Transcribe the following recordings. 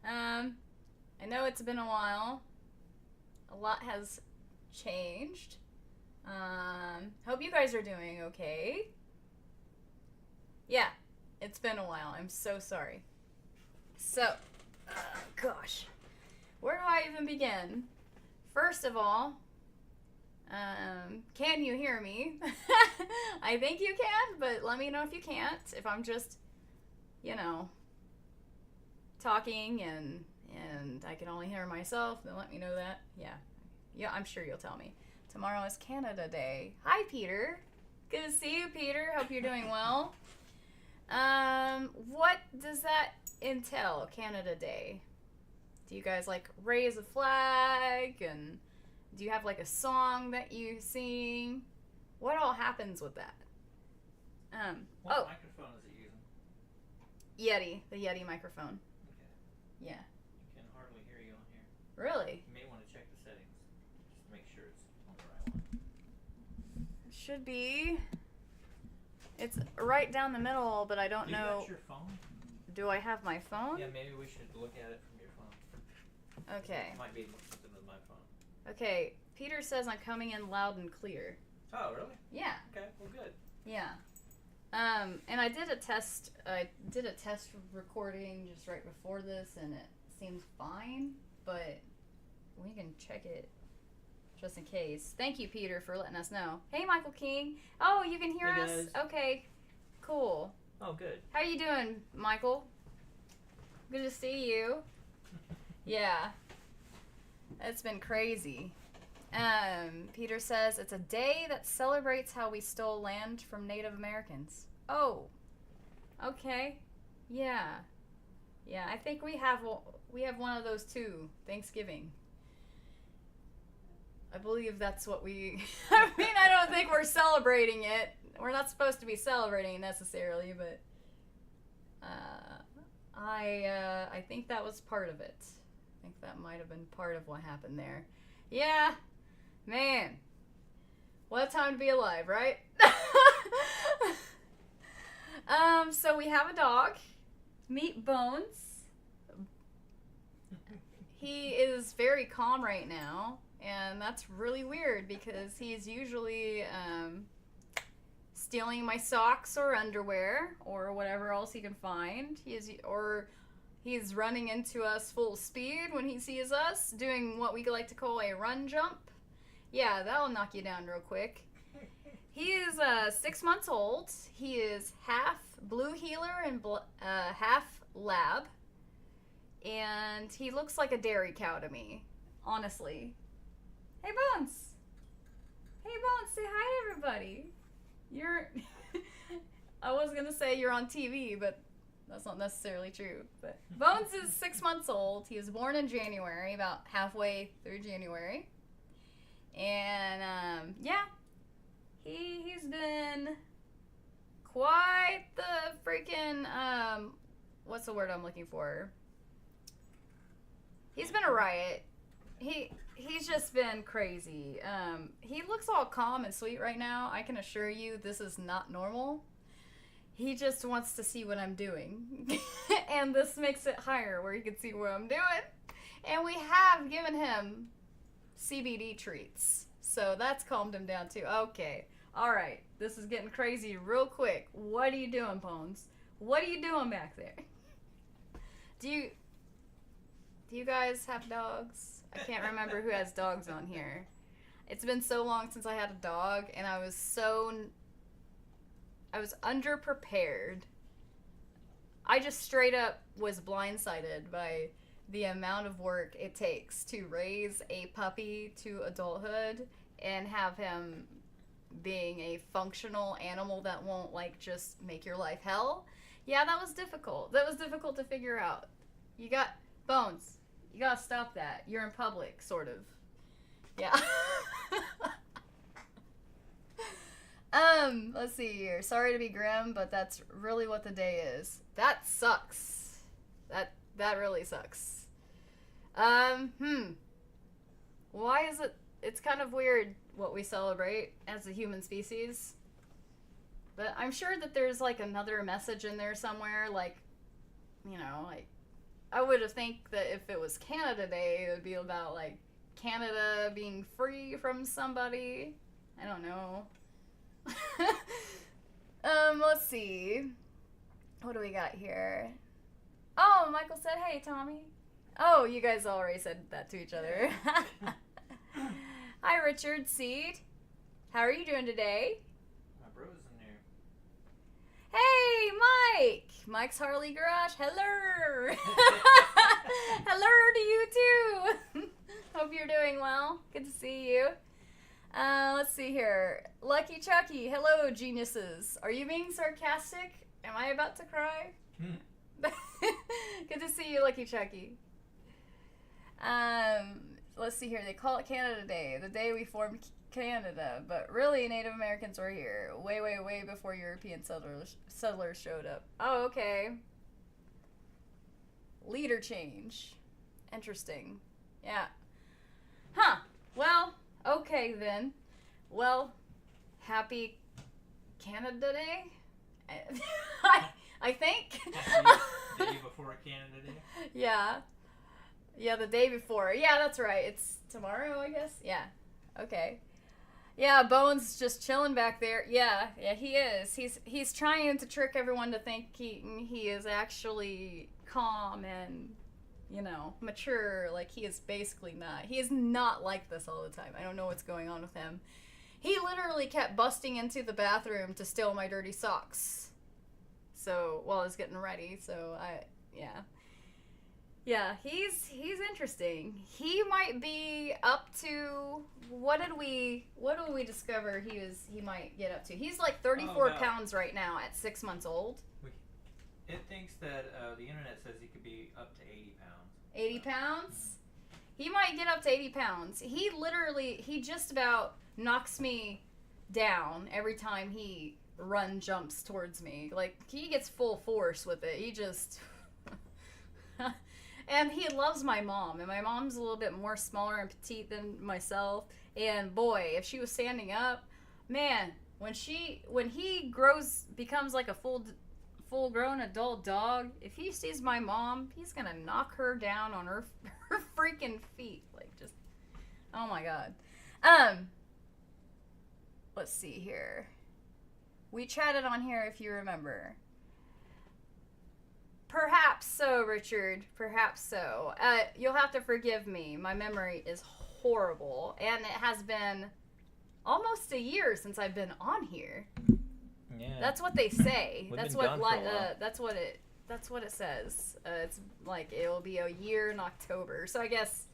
I know it's been a while. A lot has changed. Hope you guys are doing okay. Yeah, it's been a while. I'm so sorry. So, gosh, where do I even begin? First of all, can you hear me? I think you can, but let me know if you can't. If I'm just, talking and I can only hear myself, then let me know that. Yeah, I'm sure you'll tell me. Tomorrow is Canada Day. Hi, Peter. Good to see you, Peter. Hope you're doing well. What does that entail, Canada Day? Do you guys like raise a flag, and do you have like a song that you sing? What all happens with that? What microphone is it using? The Yeti microphone. Okay. Yeah. I can hardly hear you on here. Really? You may want to check the settings just to make sure it's on the right one. It should be. It's right down the middle, but I don't know. You got your phone? Do I have my phone? Yeah, maybe we should look at it from your phone. Okay. It might be something with my phone. Okay. Peter says I'm coming in loud and clear. Oh, really? Yeah. Okay, well, good. Yeah. And I did a test recording just right before this, and it seems fine, but we can check it just in case. Thank you, Peter, for letting us know. Hey, Michael King. Oh, you can hear Hey, us? guys. Okay. Cool. Oh, good. How you doing, Michael? Good to see you. Yeah. It's been crazy. Peter says it's a day that celebrates how we stole land from Native Americans. Oh. Okay. Yeah. Yeah, I think we have one of those too. Thanksgiving. I believe that's what we I mean, I don't think we're celebrating it. We're not supposed to be celebrating it necessarily, but I think that was part of it. I think that might have been part of what happened there. Yeah. Man. What a time to be alive, right? So we have a dog. Meet Bones. He is very calm right now, and that's really weird because he's usually stealing my socks or underwear or whatever else he can find. He's running into us full speed when he sees us, doing what we like to call a run jump. Yeah, that'll knock you down real quick. He is 6 months old. He is half blue heeler and half lab. And he looks like a dairy cow to me, honestly. Hey, Bones. Hey, Bones, say hi to everybody. I was going to say you're on TV, but that's not necessarily true. But Bones is 6 months old. He was born in January, about halfway through January. And, yeah, he's been quite the freaking, what's the word I'm looking for? He's been a riot. He's just been crazy. He looks all calm and sweet right now. I can assure you this is not normal. He just wants to see what I'm doing. And this makes it higher where he can see what I'm doing. And we have given him CBD treats. So that's calmed him down too. Okay. All right. This is getting crazy real quick. What are you doing, Bones? What are you doing back there? Do you guys have dogs? I can't remember who has dogs on here. It's been so long since I had a dog, and I was underprepared. I just straight up was blindsided by the amount of work it takes to raise a puppy to adulthood and have him being a functional animal that won't just make your life hell. Yeah, that was difficult. That was difficult to figure out. Bones, you gotta stop that. You're in public, sort of. Yeah. Let's see here. Sorry to be grim, but that's really what the day is. That sucks. That really sucks. Why is it? It's kind of weird what we celebrate as a human species. But I'm sure that there's another message in there somewhere, I would have think that if it was Canada Day, it would be about like Canada being free from somebody. I don't know. Let's see. What do we got here? Oh, Michael said, "Hey, Tommy." Oh, you guys already said that to each other. Hi, Richard Seed. How are you doing today? My bro's in there. Hey, Mike! Mike's Harley Garage. Hello! Hello to you too! Hope you're doing well. Good to see you. Let's see here. Lucky Chucky. Hello, geniuses. Are you being sarcastic? Am I about to cry? Good to see you, Lucky Chucky. Let's see here. They call it Canada Day, the day we formed Canada, but really Native Americans were here way, way, way before European settlers showed up. Oh, okay. Leader change. Interesting. Yeah. Huh. Well, okay then. Well, happy Canada Day? I think. The day before Canada Day? Yeah. Yeah, the day before. Yeah, that's right. It's tomorrow, I guess. Yeah. Okay. Yeah, Bones just chilling back there. Yeah, he is. He's trying to trick everyone to think he is actually calm and, you know, mature. Like, he is basically not. He is not like this all the time. I don't know what's going on with him. He literally kept busting into the bathroom to steal my dirty socks. So, while I was getting ready. So, yeah. Yeah, he's interesting. He might be up to what did we discover he might get up to? He's like 34 pounds right now at 6 months old. It thinks that the internet says he could be up to 80 pounds. 80 pounds? He might get up to 80 pounds. He just about knocks me down every time he jumps towards me. Like, he gets full force with it. He just and he loves my mom, and my mom's a little bit more smaller and petite than myself. And boy, if she was standing up, man, when he becomes like a full-grown adult dog, if he sees my mom, he's gonna knock her down on her freaking feet, like just, oh my god. Let's see here. We chatted on here if you remember. Perhaps so, Richard. Perhaps so. You'll have to forgive me. My memory is horrible, and it has been almost a year since I've been on here. Yeah. That's what they say. We've That's been what gone for a while. That's what it says. It's like it'll be a year in October. So I guess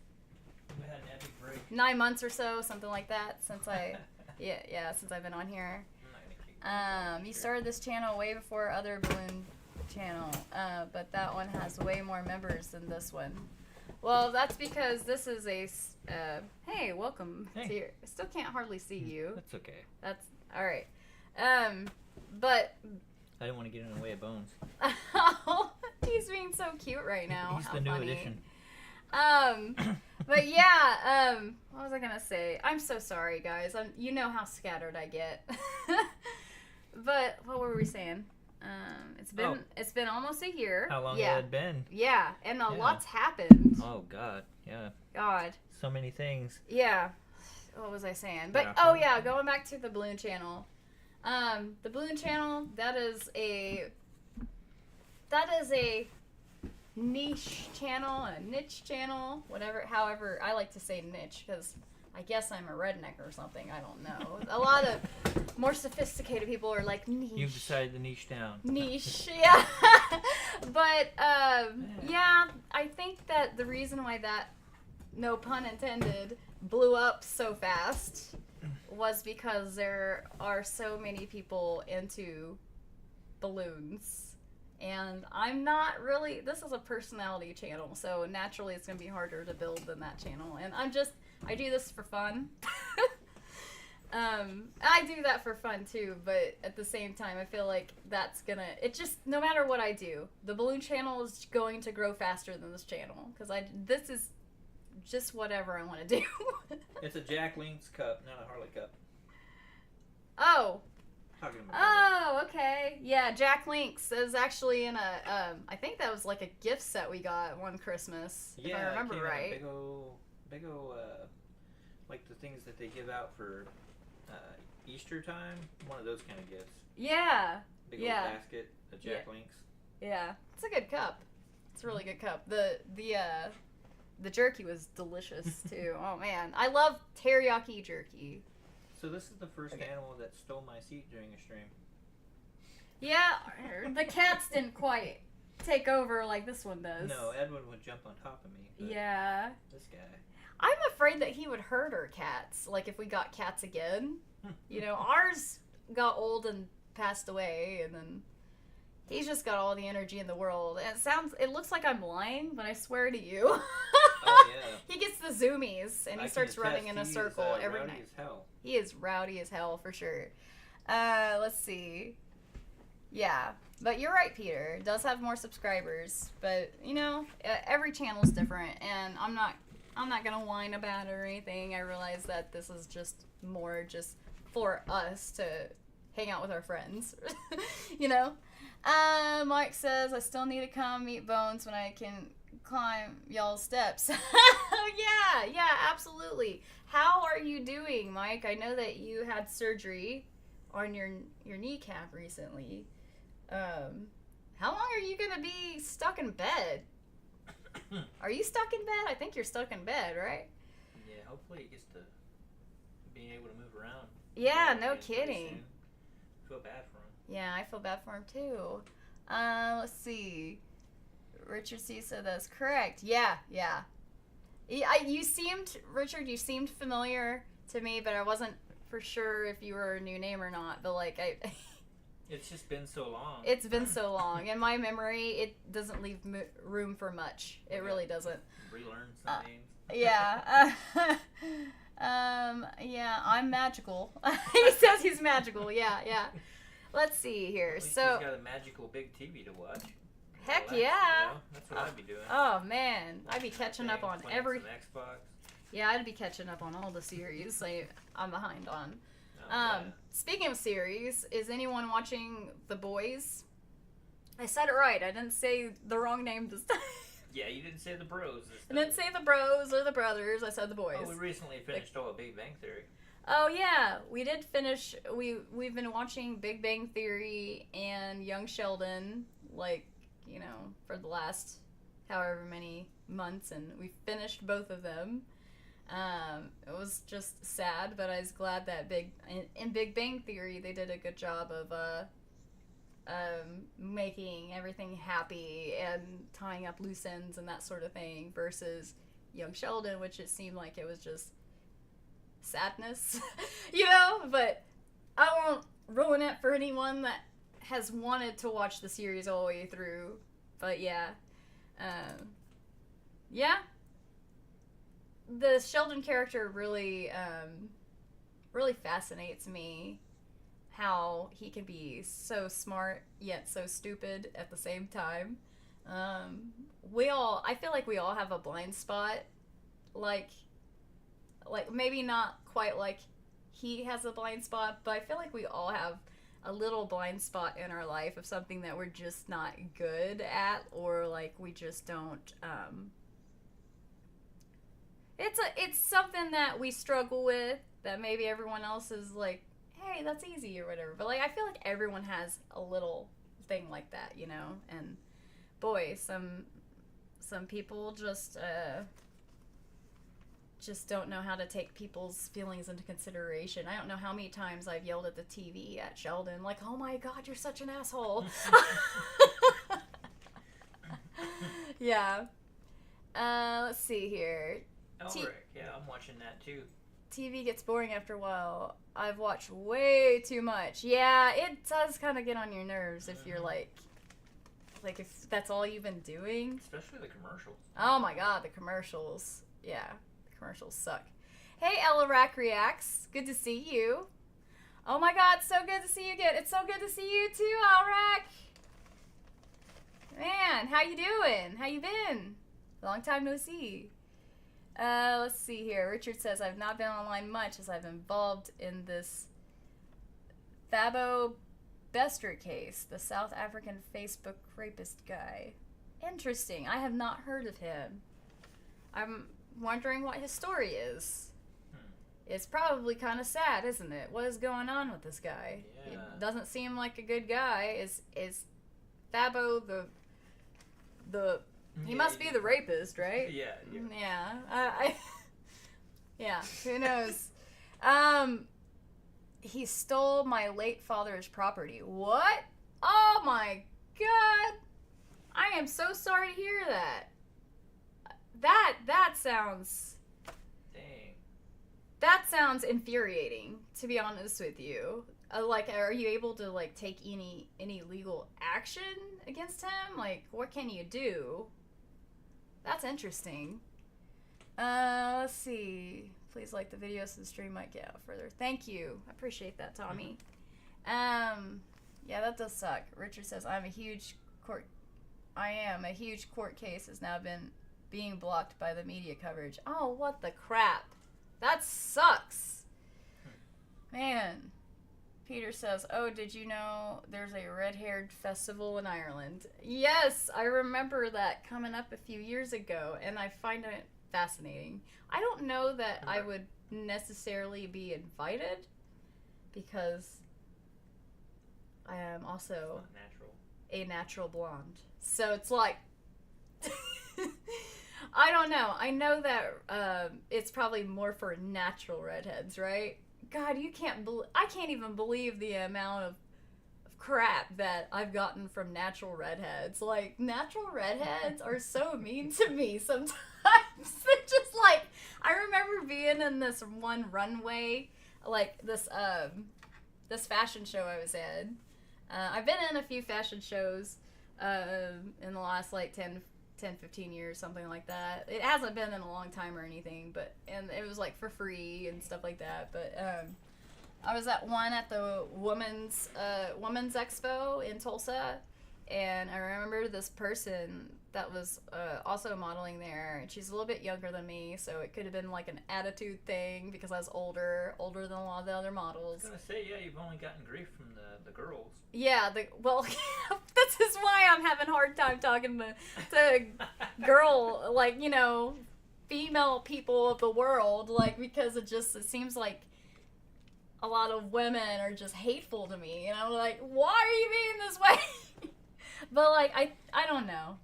We had an epic break. 9 months or so, something like that, since since I've been on here. I'm not gonna kick You started this channel way before other balloon channel, but that one has way more members than this one. Well, that's because this is a hey, welcome. Hey. To I still can't hardly see you. That's okay. That's all right. But I didn't want to get in the way of Bones. he's being so cute right now. He's How the new funny. addition. But yeah, what was I gonna say? I'm so sorry, guys. You know how scattered I get. But what were we saying? It's been almost a year. How long yeah. it had been? Yeah, and a Yeah. lot's happened. Oh God, yeah. God. So many things. Yeah. What was I saying? But Yeah. going back to the balloon channel. The balloon channel, that is a niche channel, a niche channel, however I like to say niche, because I guess I'm a redneck or something. I don't know. A lot of more sophisticated people are like niche. You've decided to niche down. Niche, yeah. But yeah, I think that the reason why that, no pun intended, blew up so fast was because there are so many people into balloons. And I'm not really, this is a personality channel, so naturally it's going to be harder to build than that channel. And I do this for fun. I do that for fun too, but at the same time, I feel like no matter what I do, the balloon channel is going to grow faster than this channel, because this is just whatever I want to do. It's a Jack Link's cup, not a Harley cup. Oh. talking about. Oh, okay. Yeah, Jack Link's is actually in a, I think that was like a gift set we got one Christmas, if I remember right. Big ol', like the things that they give out for Easter time. One of those kind of gifts. Yeah. Big old basket of Jack Link's. Yeah, it's a good cup. It's a really good cup. The jerky was delicious too. Oh man, I love teriyaki jerky. So this is the first animal that stole my seat during a stream. Yeah, the cats didn't quite take over like this one does. No, Edwin would jump on top of me. Yeah. This guy. I'm afraid that he would hurt our cats, like if we got cats again. You know, ours got old and passed away, and then he's just got all the energy in the world. And it looks like I'm lying, but I swear to you. Oh, yeah. He gets the zoomies, and he starts running in a circle every night. Rowdy as hell. He is rowdy as hell, for sure. Let's see. Yeah, but you're right, Peter. It does have more subscribers, but, you know, every channel's different, and I'm not gonna whine about it or anything. I realize that this is just more just for us to hang out with our friends, you know? Mike says, I still need to come meet Bones when I can climb y'all's steps. Yeah, absolutely. How are you doing, Mike? I know that you had surgery on your kneecap recently. How long are you gonna be stuck in bed? Are you stuck in bed? I think you're stuck in bed, right? Yeah, hopefully he gets to being able to move around. Yeah, no kidding. I feel bad for him. Yeah, I feel bad for him too. Let's see. Richard C said that's correct. Yeah. Richard, you seemed familiar to me, but I wasn't for sure if you were a new name or not. But like it's just been so long. It's been so long. In my memory, it doesn't leave room for much. It really doesn't. Relearn some names. Yeah. Yeah, I'm magical. He says he's magical. Yeah. Let's see here. At least so he's got a magical big TV to watch. Heck relax, yeah. You know? That's what I'd be doing. Oh man, I'd be catching up on every. Some Xbox. Yeah, I'd be catching up on all the series I'm behind on. Yeah. Speaking of series, is anyone watching The Boys? I said it right. I didn't say the wrong name this time. Yeah, you didn't say the bros. I didn't say the bros or the brothers. I said The Boys. Oh, we recently finished all of Big Bang Theory. Oh yeah, we did finish. We've been watching Big Bang Theory and Young Sheldon, like, you know, for the last however many months, and we finished both of them. It was just sad, but I was glad that in Big Bang Theory they did a good job of making everything happy and tying up loose ends and that sort of thing, versus Young Sheldon, which it seemed like it was just sadness, you know. But I won't ruin it for anyone that has wanted to watch the series all the way through. But yeah, the Sheldon character really fascinates me. How he can be so smart yet so stupid at the same time. I feel like we all have a blind spot, like maybe not quite like he has a blind spot, but I feel like we all have a little blind spot in our life of something that we're just not good at, or like we just don't. It's something that we struggle with that maybe everyone else is like, hey, that's easy or whatever. But like, I feel like everyone has a little thing like that, you know. And boy, some people just don't know how to take people's feelings into consideration. I don't know how many times I've yelled at the TV at Sheldon, like, "Oh my God, you're such an asshole." Yeah. Let's see here. Elric, yeah, I'm watching that too. TV gets boring after a while. I've watched way too much. Yeah, it does kind of get on your nerves if you're like if that's all you've been doing. Especially the commercials. Oh my God, the commercials. Yeah, the commercials suck. Hey, Ella Rack Reacts. Good to see you. Oh my God, so good to see you again. It's so good to see you too, Alrac. Man, how you doing? How you been? Long time no see. Let's see here. Richard says, I've not been online much as I've been involved in this Thabo Bester case, the South African Facebook rapist guy. Interesting. I have not heard of him. I'm wondering what his story is. It's probably kind of sad, isn't it? What is going on with this guy? Yeah. He doesn't seem like a good guy. Is Thabo the he must be the rapist, right? Yeah. Yeah. Yeah, who knows? He stole my late father's property. What? Oh my god. I am so sorry to hear that. That sounds... Dang. That sounds infuriating, to be honest with you. Like, are you able to, like, take any legal action against him? Like, what can you do? That's interesting. Let's see. Please like the video so the stream might get out further. Thank you. I appreciate that, Tommy. Yeah, that does suck. Richard says, I am a huge court case has now been being blocked by the media coverage. Oh, what the crap. That sucks. Man. Peter says, oh, did you know there's a red-haired festival in Ireland? Yes, I remember that coming up a few years ago, and I find it fascinating. I don't know that I would necessarily be invited, because I am also a natural blonde. So it's like, I don't know. I know that it's probably more for natural redheads, right? God, I can't even believe the amount of crap that I've gotten from natural redheads. Like, natural redheads are so mean to me sometimes. They're just like, I remember being in this one runway, like this fashion show I was in. I've been in a few fashion shows in the last like 10, 15 years, something like that. It hasn't been in a long time or anything, and it was like for free and stuff like that. But I was at the women's expo in Tulsa, and I remember this person that was also modeling there, and she's a little bit younger than me, so it could have been like an attitude thing because I was older than a lot of the other models. I was gonna say, yeah, you've only gotten grief from the girls. Yeah, well, this is why I'm having a hard time talking to girl, like, you know, female people of the world, like, because it seems like a lot of women are just hateful to me, and I'm like, why are you being this way? But, like, I don't know.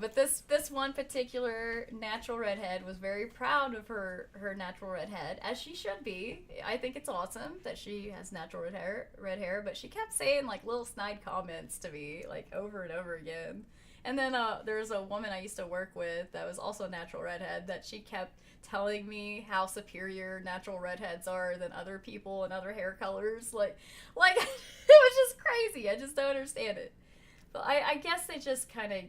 But this one particular natural redhead was very proud of her natural red head, as she should be. I think it's awesome that she has natural red hair, but she kept saying, like, little snide comments to me, like, over and over again. And then there was a woman I used to work with that was also a natural redhead that she kept telling me how superior natural redheads are than other people and other hair colors. Like it was just crazy. I just don't understand it. But I guess they just kind of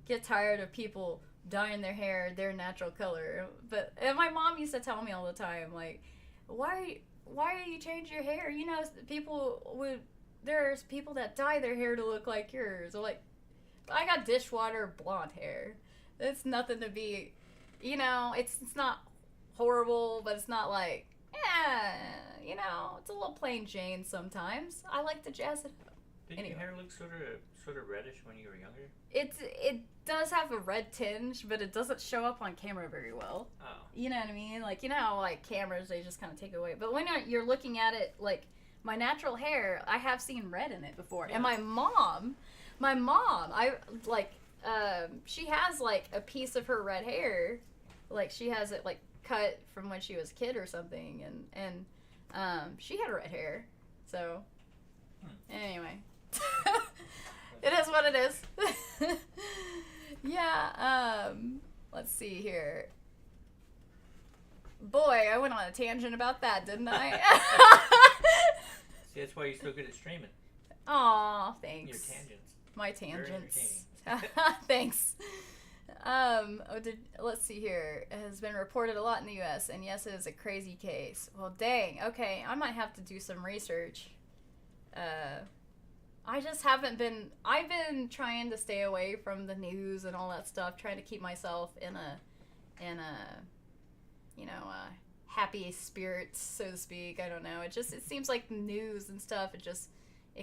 get tired of people dyeing their hair their natural color. And my mom used to tell me all the time, like, why do you change your hair? You know, there's people that dye their hair to look like yours. Or like, I got dishwater blonde hair. It's nothing to be, you know, it's not horrible, but it's not like, you know, it's a little plain Jane sometimes. I like to jazz it up. Did your hair look sort of reddish when you were younger? It does have a red tinge, but it doesn't show up on camera very well. Oh. You know what I mean? Like, you know how, like, cameras, they just kind of take it away. But when you're looking at it, like, my natural hair, I have seen red in it before. Yeah. And my mom, she has, like, a piece of her red hair. Like, she has it, like, cut from when she was a kid or something. And she had red hair. So, anyway. It is what it is. Yeah, let's see here. Boy, I went on a tangent about that, didn't I? See, that's why you're so good at streaming. Aw, thanks. Your tangents. My tangents. Thanks. Let's see here. It has been reported a lot in the U.S., and yes, it is a crazy case. Well, dang. Okay, I might have to do some research. I just haven't been... I've been trying to stay away from the news and all that stuff, trying to keep myself in a happy spirits, so to speak. I don't know. It seems like news and stuff. It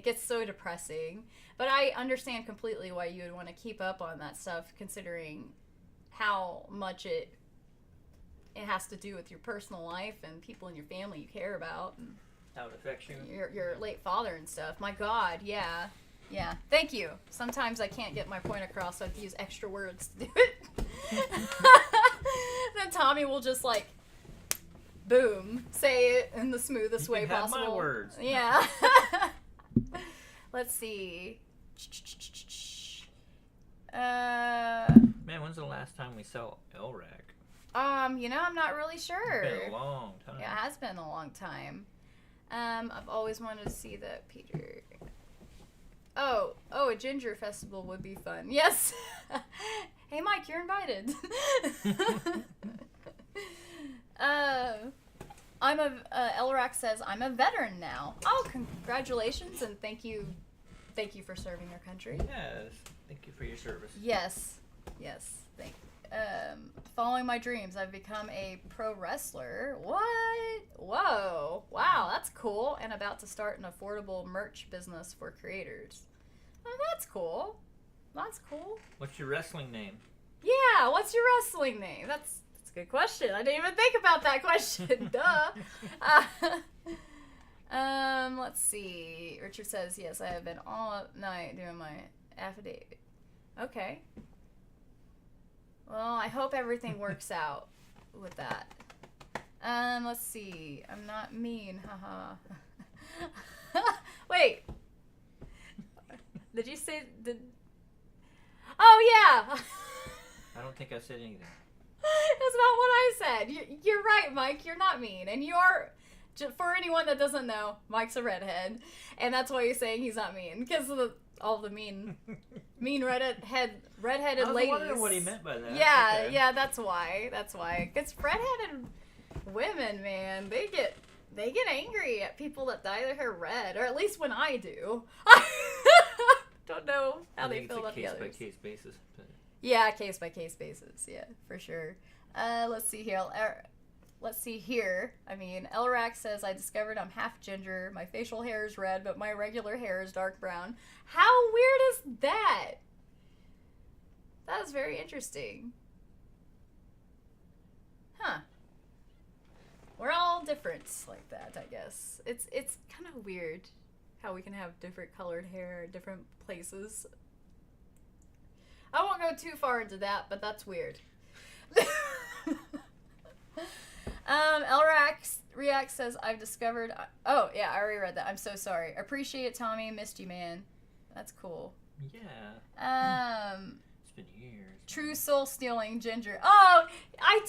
gets so depressing. But I understand completely why you would want to keep up on that stuff, considering how much it has to do with your personal life and people in your family you care about. And how it affects you. Your late father and stuff. My God, yeah. Yeah, thank you. Sometimes I can't get my point across, so I have to use extra words to do it. Then Tommy will just like, boom, say it in the smoothest way possible. Have my words. Yeah. Let's see. Man, when's the last time we saw Elrac? I'm not really sure. It's been a long time. Yeah, it has been a long time. I've always wanted to see that, Peter. Oh, a ginger festival would be fun. Yes. Hey, Mike, you're invited. Elrac says, I'm a veteran now. Oh, congratulations, and thank you for serving your country. Yes, thank you for your service. Yes, thank you. Following my dreams, I've become a pro wrestler. What? Whoa. Wow, that's cool. And about to start an affordable merch business for creators. Oh, that's cool. That's cool. What's your wrestling name? Yeah, what's your wrestling name? That's a good question. I didn't even think about that question. Duh. Let's see. Richard says, yes, I have been all night doing my affidavit. Okay. Well, I hope everything works out with that. Let's see. I'm not mean, haha. Wait. Did you say Oh yeah. I don't think I said anything. That's not what I said. You're right, Mike. You're not mean, and for anyone that doesn't know, Mike's a redhead, and that's why you're saying he's not mean, because of all the mean redheaded ladies. I was wondering what he meant by that. Yeah, okay. yeah, that's why. Because redheaded women, man, they get angry at people that dye their hair red, or at least when I do. Don't know how they feel about the others. Case by case basis. Yeah, case by case basis. Yeah, for sure. Let's see here. I mean, Elrac says, I discovered I'm half ginger. My facial hair is red, but my regular hair is dark brown. How weird is that? That is very interesting. Huh. We're all different like that, I guess. It's kind of weird how we can have different colored hair in different places. I won't go too far into that, but that's weird. Elrac React says, I've discovered... Oh, yeah, I already read that. I'm so sorry. Appreciate it, Tommy. Missed you, man. That's cool. Yeah. It's been years. True soul stealing ginger. Oh, I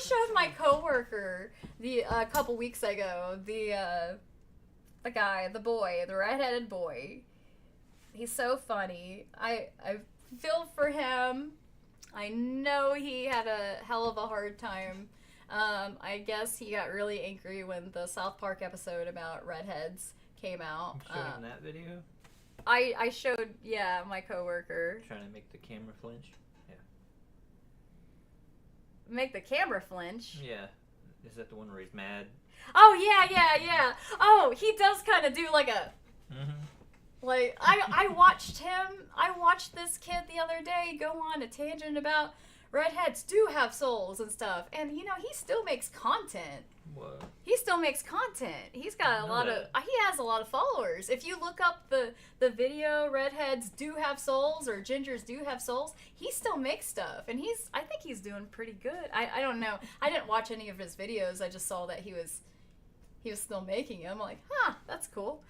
showed my coworker a couple weeks ago the redheaded boy. He's so funny. I feel for him. I know he had a hell of a hard time. I guess he got really angry when the South Park episode about redheads came out. You showed him that video? I showed, yeah, my coworker. Trying to make the camera flinch? Yeah. Make the camera flinch? Yeah. Is that the one where he's mad? Oh, yeah. Oh, he does kind of do like a... Mm-hmm. Like, I watched this kid the other day go on a tangent about redheads do have souls and stuff. And, he still makes content. What? He still makes content. He's got he has a lot of followers. If you look up the video, redheads do have souls or gingers do have souls, he still makes stuff. And I think he's doing pretty good. I don't know. I didn't watch any of his videos. I just saw that he was still making them. I'm like, huh, that's cool.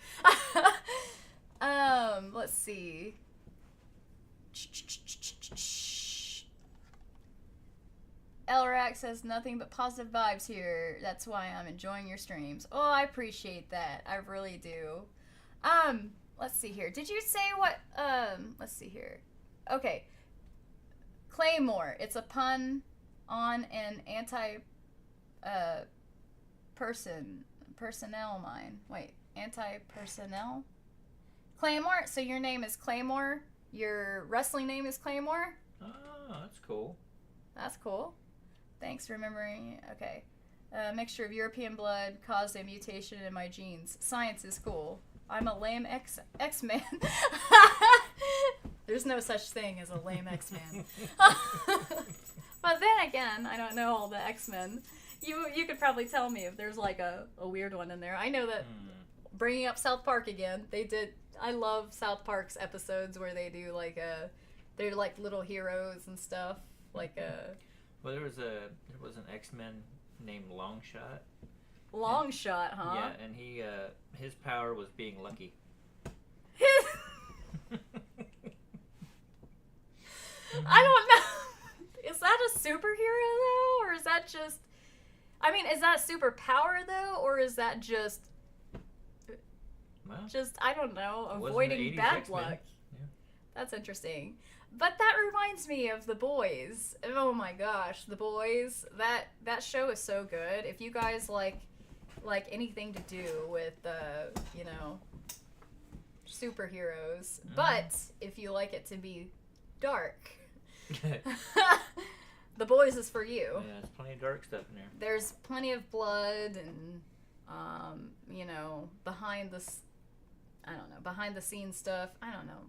Let's see. Elrac says nothing but positive vibes here. That's why I'm enjoying your streams. Oh, I appreciate that. I really do. Let's see here. Did you say what, let's see here. Okay. Claymore. It's a pun on an personnel mine. Wait, anti-personnel? Claymore? So your name is Claymore? Your wrestling name is Claymore? Oh, that's cool. That's cool. Thanks for remembering. Okay. A mixture of European blood caused a mutation in my genes. Science is cool. I'm a lame X-Man. There's no such thing as a lame X-Man. But then again, I don't know all the X-Men. You could probably tell me if there's like a weird one in there. I know that, bringing up South Park again, I love South Park's episodes where they do like they're like little heroes and stuff. Like Well, there was an X-Men named Longshot. Longshot, huh? Yeah, and his power was being lucky. I don't know. Is that a superhero though, or is that just? I mean, is that a superpower though, or is that just? Well, I don't know, it wasn't avoiding the 80s bad X-Men. luck. Yeah. That's interesting. But that reminds me of The Boys. Oh my gosh, The Boys. That show is so good. If you guys like anything to do with superheroes, but if you like it to be dark, The Boys is for you. Yeah, there's plenty of dark stuff in there. There's plenty of blood and behind the scenes stuff. I don't know,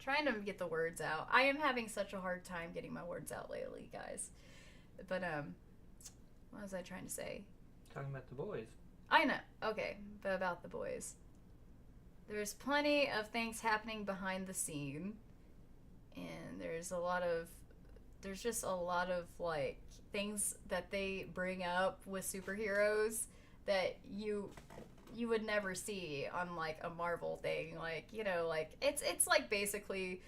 trying to get the words out. I am having such a hard time getting my words out lately, guys. But what was I trying to say? Talking about The Boys. I know. Okay, but about The Boys. There's plenty of things happening behind the scene, and there's just a lot of like things that they bring up with superheroes that you would never see on like a Marvel thing. Like, like it's like basically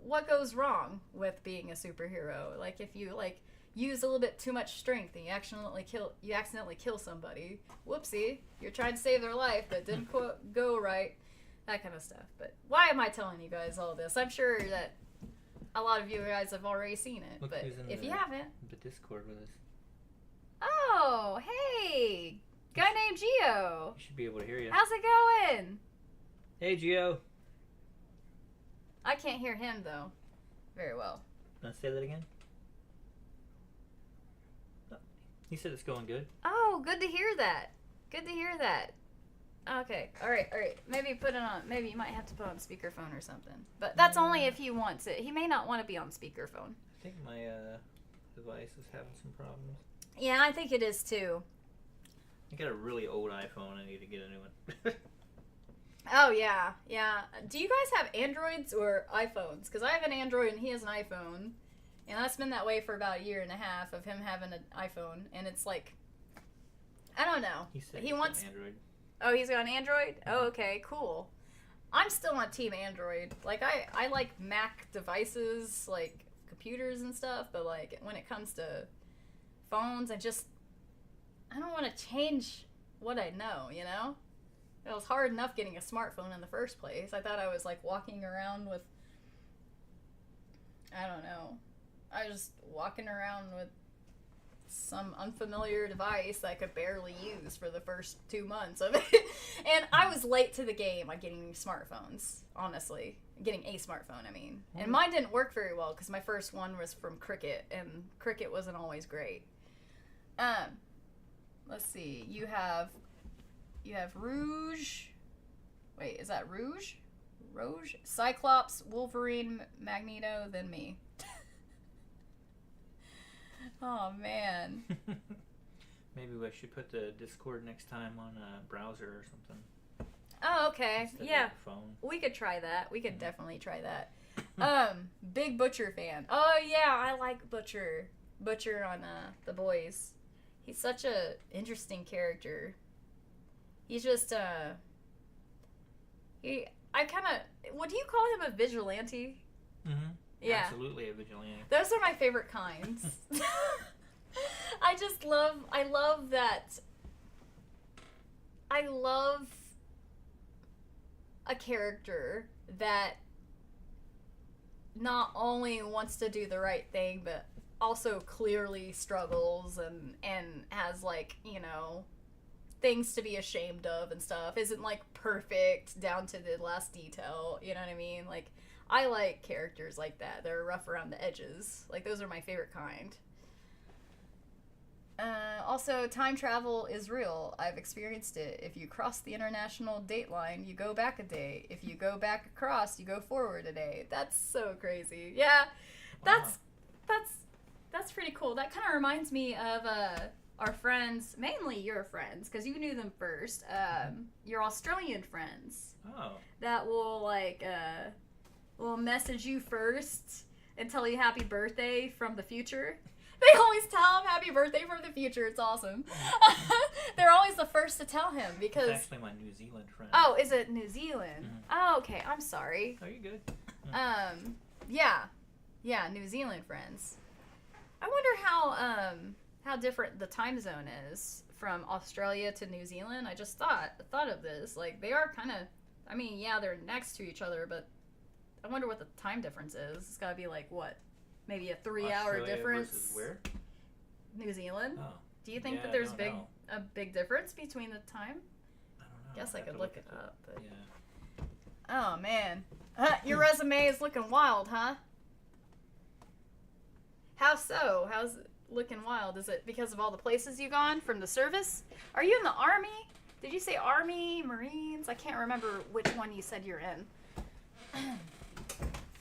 what goes wrong with being a superhero. Like if you like use a little bit too much strength and you accidentally kill somebody. Whoopsie, you're trying to save their life but didn't go right. That kind of stuff. But why am I telling you guys all this? I'm sure that a lot of you guys have already seen it. Look but who's in if you haven't, the Discord with us. Oh, hey, guy named Gio. You should be able to hear you. How's it going? Hey, Gio. I can't hear him though very well. Let's say that again. Oh, he said it's going good. Oh, good to hear that. Good to hear that. Okay, all right. Maybe maybe you might have to put on speakerphone or something. But that's only if he wants it. He may not want to be on speakerphone. I think my device is having some problems. Yeah, I think it is too. I got a really old iPhone. I need to get a new one. Oh, yeah. Do you guys have Androids or iPhones? Because I have an Android and he has an iPhone. And that's been that way for about a year and a half of him having an iPhone. And it's like, I don't know. He wants Android. Oh, he's got an Android? Oh, okay, cool. I'm still on Team Android. Like, I like Mac devices, like computers and stuff. But, like, when it comes to phones, I don't want to change what I know, you know? It was hard enough getting a smartphone in the first place. I thought I was like walking around with, I don't know. I was just walking around with some unfamiliar device that I could barely use for the first 2 months of it. And I was late to the game on getting smartphones, honestly. Getting a smartphone, I mean. And mine didn't work very well because my first one was from Cricket, and Cricket wasn't always great. Let's see. You have Rouge. Wait, is that Rouge? Rouge? Cyclops, Wolverine, Magneto, then me. Oh, man. Maybe we should put the Discord next time on a browser or something. Oh, okay. Instead Yeah. of a phone. We could try that. We could definitely try that. Big Butcher fan. Oh, yeah, I like Butcher. Butcher on The Boys. He's such a interesting character. He's just, would you call him a vigilante? Mm-hmm. Yeah. Absolutely a vigilante. Those are my favorite kinds. I love that. I love a character that not only wants to do the right thing, but also clearly struggles and has like, things to be ashamed of and stuff. Isn't like perfect down to the last detail. You know what I mean? Like, I like characters like that. They're rough around the edges. Like, those are my favorite kind. Also, time travel is real. I've experienced it. If you cross the international date line, you go back a day. If you go back across, you go forward a day. That's so crazy. Yeah, that's pretty cool. That kind of reminds me of our friends, mainly your friends, because you knew them first. Your Australian friends. Oh. That will message you first and tell you happy birthday from the future. They always tell him happy birthday from the future. It's awesome. They're always the first to tell him because... It's actually my New Zealand friend. Oh, is it New Zealand? Mm-hmm. Oh, okay. I'm sorry. Oh, you're good. Yeah. Yeah, New Zealand friends. I wonder how different the time zone is from Australia to New Zealand. I just thought of this. Like, they are kind of... I mean, yeah, they're next to each other, but I wonder what the time difference is. It's got to be like, what? Maybe a 3-hour difference. Versus where? New Zealand. Oh. Do you think that there's a big difference between the time? I don't know. Guess I could look it up. But... Yeah. Oh man, your resume is looking wild, huh? How so? How's it looking wild? Is it because of all the places you've gone from the service? Are you in the Army? Did you say Army, Marines? I can't remember which one you said you're in.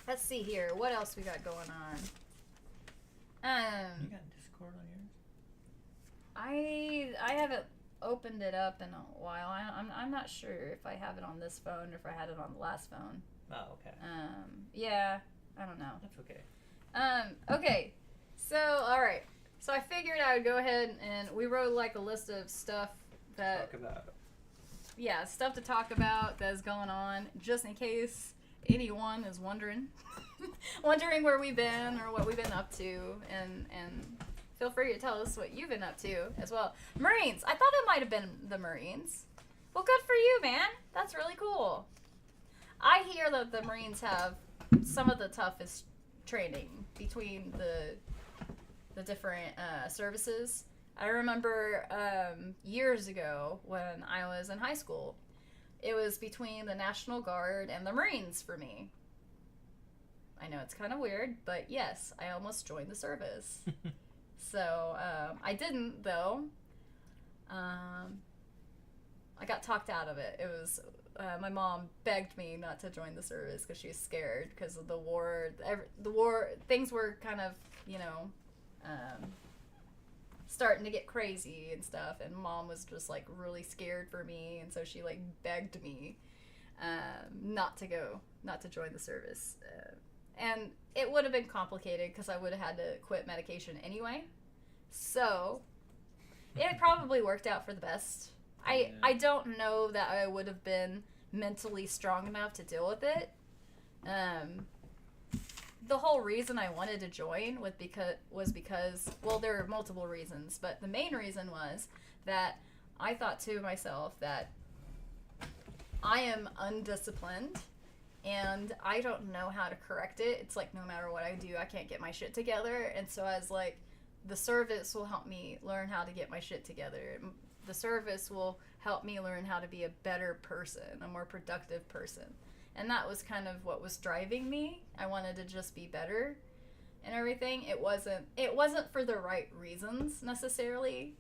Let's see here. What else we got going on? You got Discord on yours? I haven't opened it up in a while. I'm not sure if I have it on this phone or if I had it on the last phone. Oh, okay. Yeah, I don't know. That's okay. Okay. So, all right. So I figured I would go ahead and we wrote like a list of stuff that Talk about. Yeah, stuff to talk about that's going on, just in case anyone is wondering where we've been or what we've been up to, and feel free to tell us what you've been up to as well. Marines, I thought it might have been the Marines. Well, good for you, man. That's really cool. I hear that the Marines have some of the toughest training between the different services. I remember years ago when I was in high school, it was between the National Guard and the Marines for me. I know it's kind of weird, but yes, I almost joined the service. So I didn't, though. I got talked out of it. It was my mom begged me not to join the service because she was scared because of the war. The war, things were kind of, starting to get crazy and stuff, and mom was just like really scared for me, and so she like begged me not to join the service, and it would have been complicated because I would have had to quit medication anyway, so it probably worked out for the best. I don't know that I would have been mentally strong enough to deal with it. The whole reason I wanted to join was because, well, there are multiple reasons, but the main reason was that I thought to myself that I am undisciplined and I don't know how to correct it. It's like no matter what I do, I can't get my shit together. And so I was like, the service will help me learn how to get my shit together. The service will help me learn how to be a better person, a more productive person. And that was kind of what was driving me. I wanted to just be better and everything. It wasn't for the right reasons necessarily.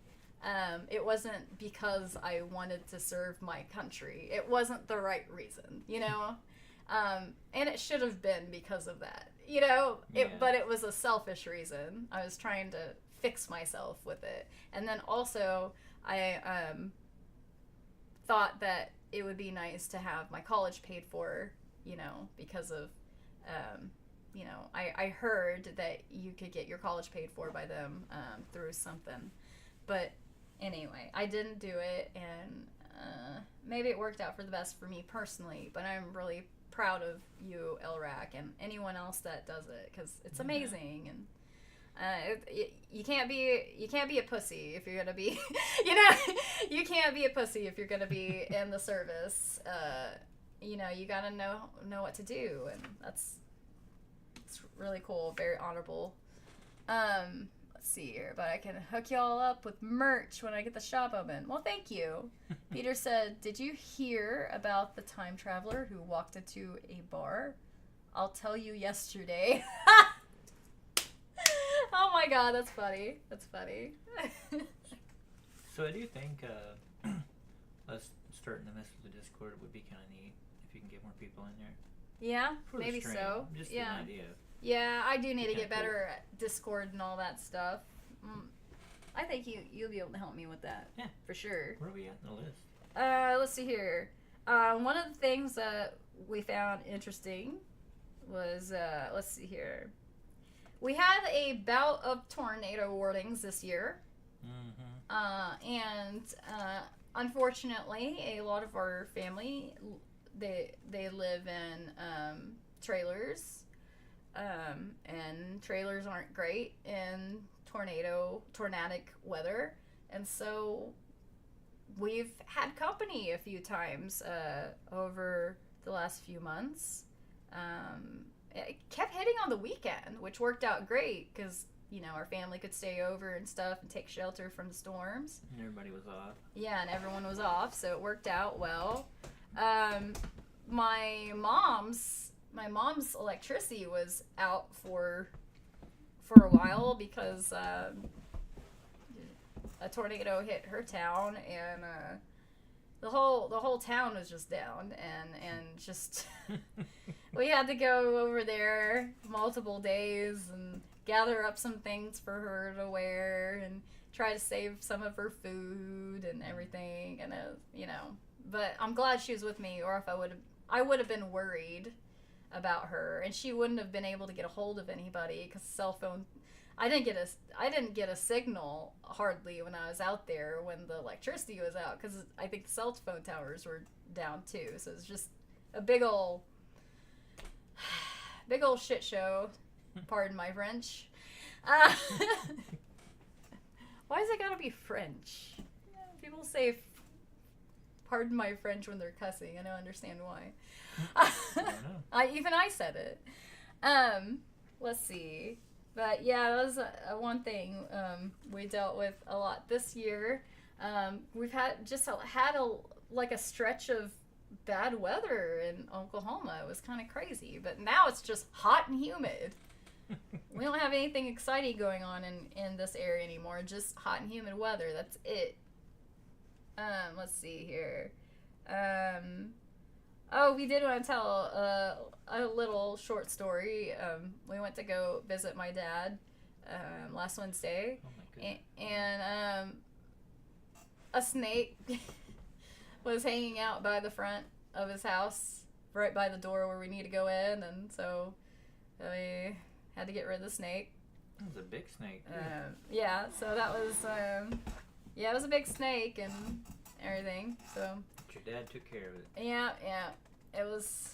It wasn't because I wanted to serve my country. It wasn't the right reason, and it should have been because of that, but it was a selfish reason. I was trying to fix myself with it. And then also I thought that it would be nice to have my college paid for, because of, I heard that you could get your college paid for by them through something. But anyway, I didn't do it, and maybe it worked out for the best for me personally, but I'm really proud of you, LRAC, and anyone else that does it, because it's amazing. And you can't be a pussy if you're gonna be, you can't be a pussy if you're gonna be in the service. You gotta know what to do, and it's really cool, very honorable. Let's see here, but I can hook y'all up with merch when I get the shop open. Well, thank you. Peter said, "Did you hear about the time traveler who walked into a bar? I'll tell you yesterday. Oh my god, that's funny. That's funny. So I do think us starting to mess with the Discord would be kind of neat if you can get more people in there. Yeah, For the maybe stream, so. Just Yeah. an idea. Yeah, I do need to Kinda get better at Discord and all that stuff. I think you'll be able to help me with that. Yeah. For sure. Where are we at in the list? Let's see here. One of the things that we found interesting was, let's see here. We had a bout of tornado warnings this year. Mm-hmm. And unfortunately, a lot of our family, they live in trailers. And trailers aren't great in tornadic weather. And so we've had company a few times over the last few months. It kept hitting on the weekend, which worked out great because, you know, our family could stay over and stuff and take shelter from the storms. And everybody was off. Yeah, and everyone was off, so it worked out well. My mom's electricity was out for a while because a tornado hit her town, and the whole town was just down, and just we had to go over there multiple days and gather up some things for her to wear and try to save some of her food and everything, and you know. But I'm glad she was with me, or if I would have been worried about her, and she wouldn't have been able to get a hold of anybody because cell phone. I didn't get a signal hardly when I was out there when the electricity was out because I think the cell phone towers were down too. So it's just a big old shit show. Pardon my French. Why is it gotta be French? People say pardon my French when they're cussing. I don't understand why. I don't know. Even I said it. Let's see. But yeah, that was one thing we dealt with a lot this year. We've had a stretch of bad weather in Oklahoma. It was kind of crazy, but now it's just hot and humid. We don't have anything exciting going on in this area anymore. Just hot and humid weather. That's it. Let's see here. Oh, we did want to tell a little short story. We went to go visit my dad last Wednesday, Oh my goodness. and a snake was hanging out by the front of his house, right by the door where we need to go in, and so we had to get rid of the snake. That was a big snake. Too. Yeah, so that was it was a big snake and everything. So But your dad took care of it. yeah, it was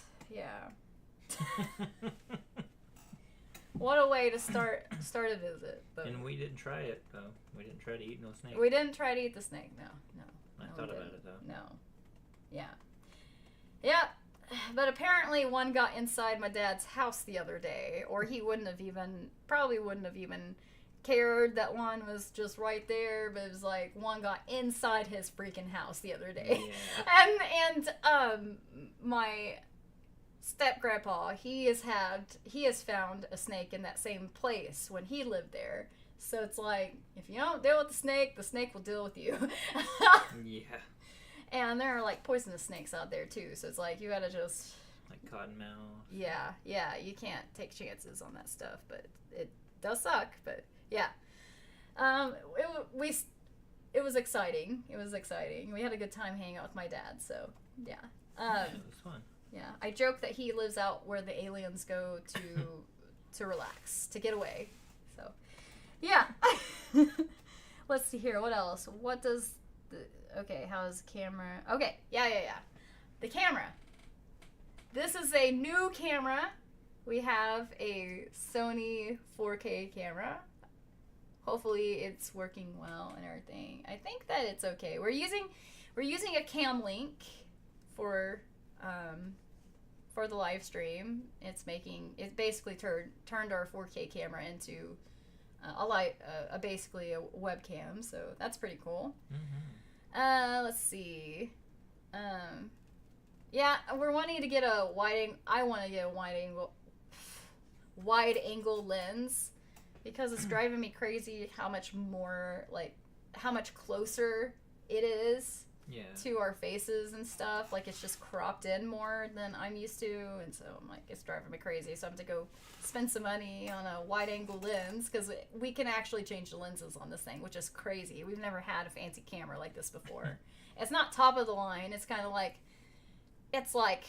What a way to start a visit. But And we didn't try it though. We didn't try to eat no snake. we didn't try to eat the snake. No. I No, thought we about didn't. it though. No. Yeah. But apparently one got inside my dad's house the other day, or he probably wouldn't have even cared that one was just right there, but it was like one got inside his freaking house the other day. Yeah. And my step grandpa, he has found a snake in that same place when he lived there. So it's like, if you don't deal with the snake will deal with you. Yeah. And there are like poisonous snakes out there too, so it's like you gotta just Like cottonmouth. yeah, you can't take chances on that stuff, but it does suck. But yeah, it was exciting. It was exciting. We had a good time hanging out with my dad. So yeah, Yeah, it was fun. yeah. I joke that he lives out where the aliens go to relax, to get away. So yeah. Let's see here. What else? What does okay, how's the camera? Okay, yeah. The camera. This is a new camera. We have a Sony 4K camera. Hopefully it's working well and everything. I think that it's okay. We're using a cam link for the live stream. It basically turned our 4K camera into basically a webcam, so that's pretty cool. Mm-hmm. Let's see. Yeah, we're wanting to get a wide. I want to get a wide angle lens because it's driving me crazy how much more, like, how much closer it is to our faces and stuff. Like, it's just cropped in more than I'm used to, and so I'm like, it's driving me crazy. So I'm to go spend some money on a wide angle lens because we can actually change the lenses on this thing, which is crazy. We've never had a fancy camera like this before. It's not top of the line. It's kind of like, it's like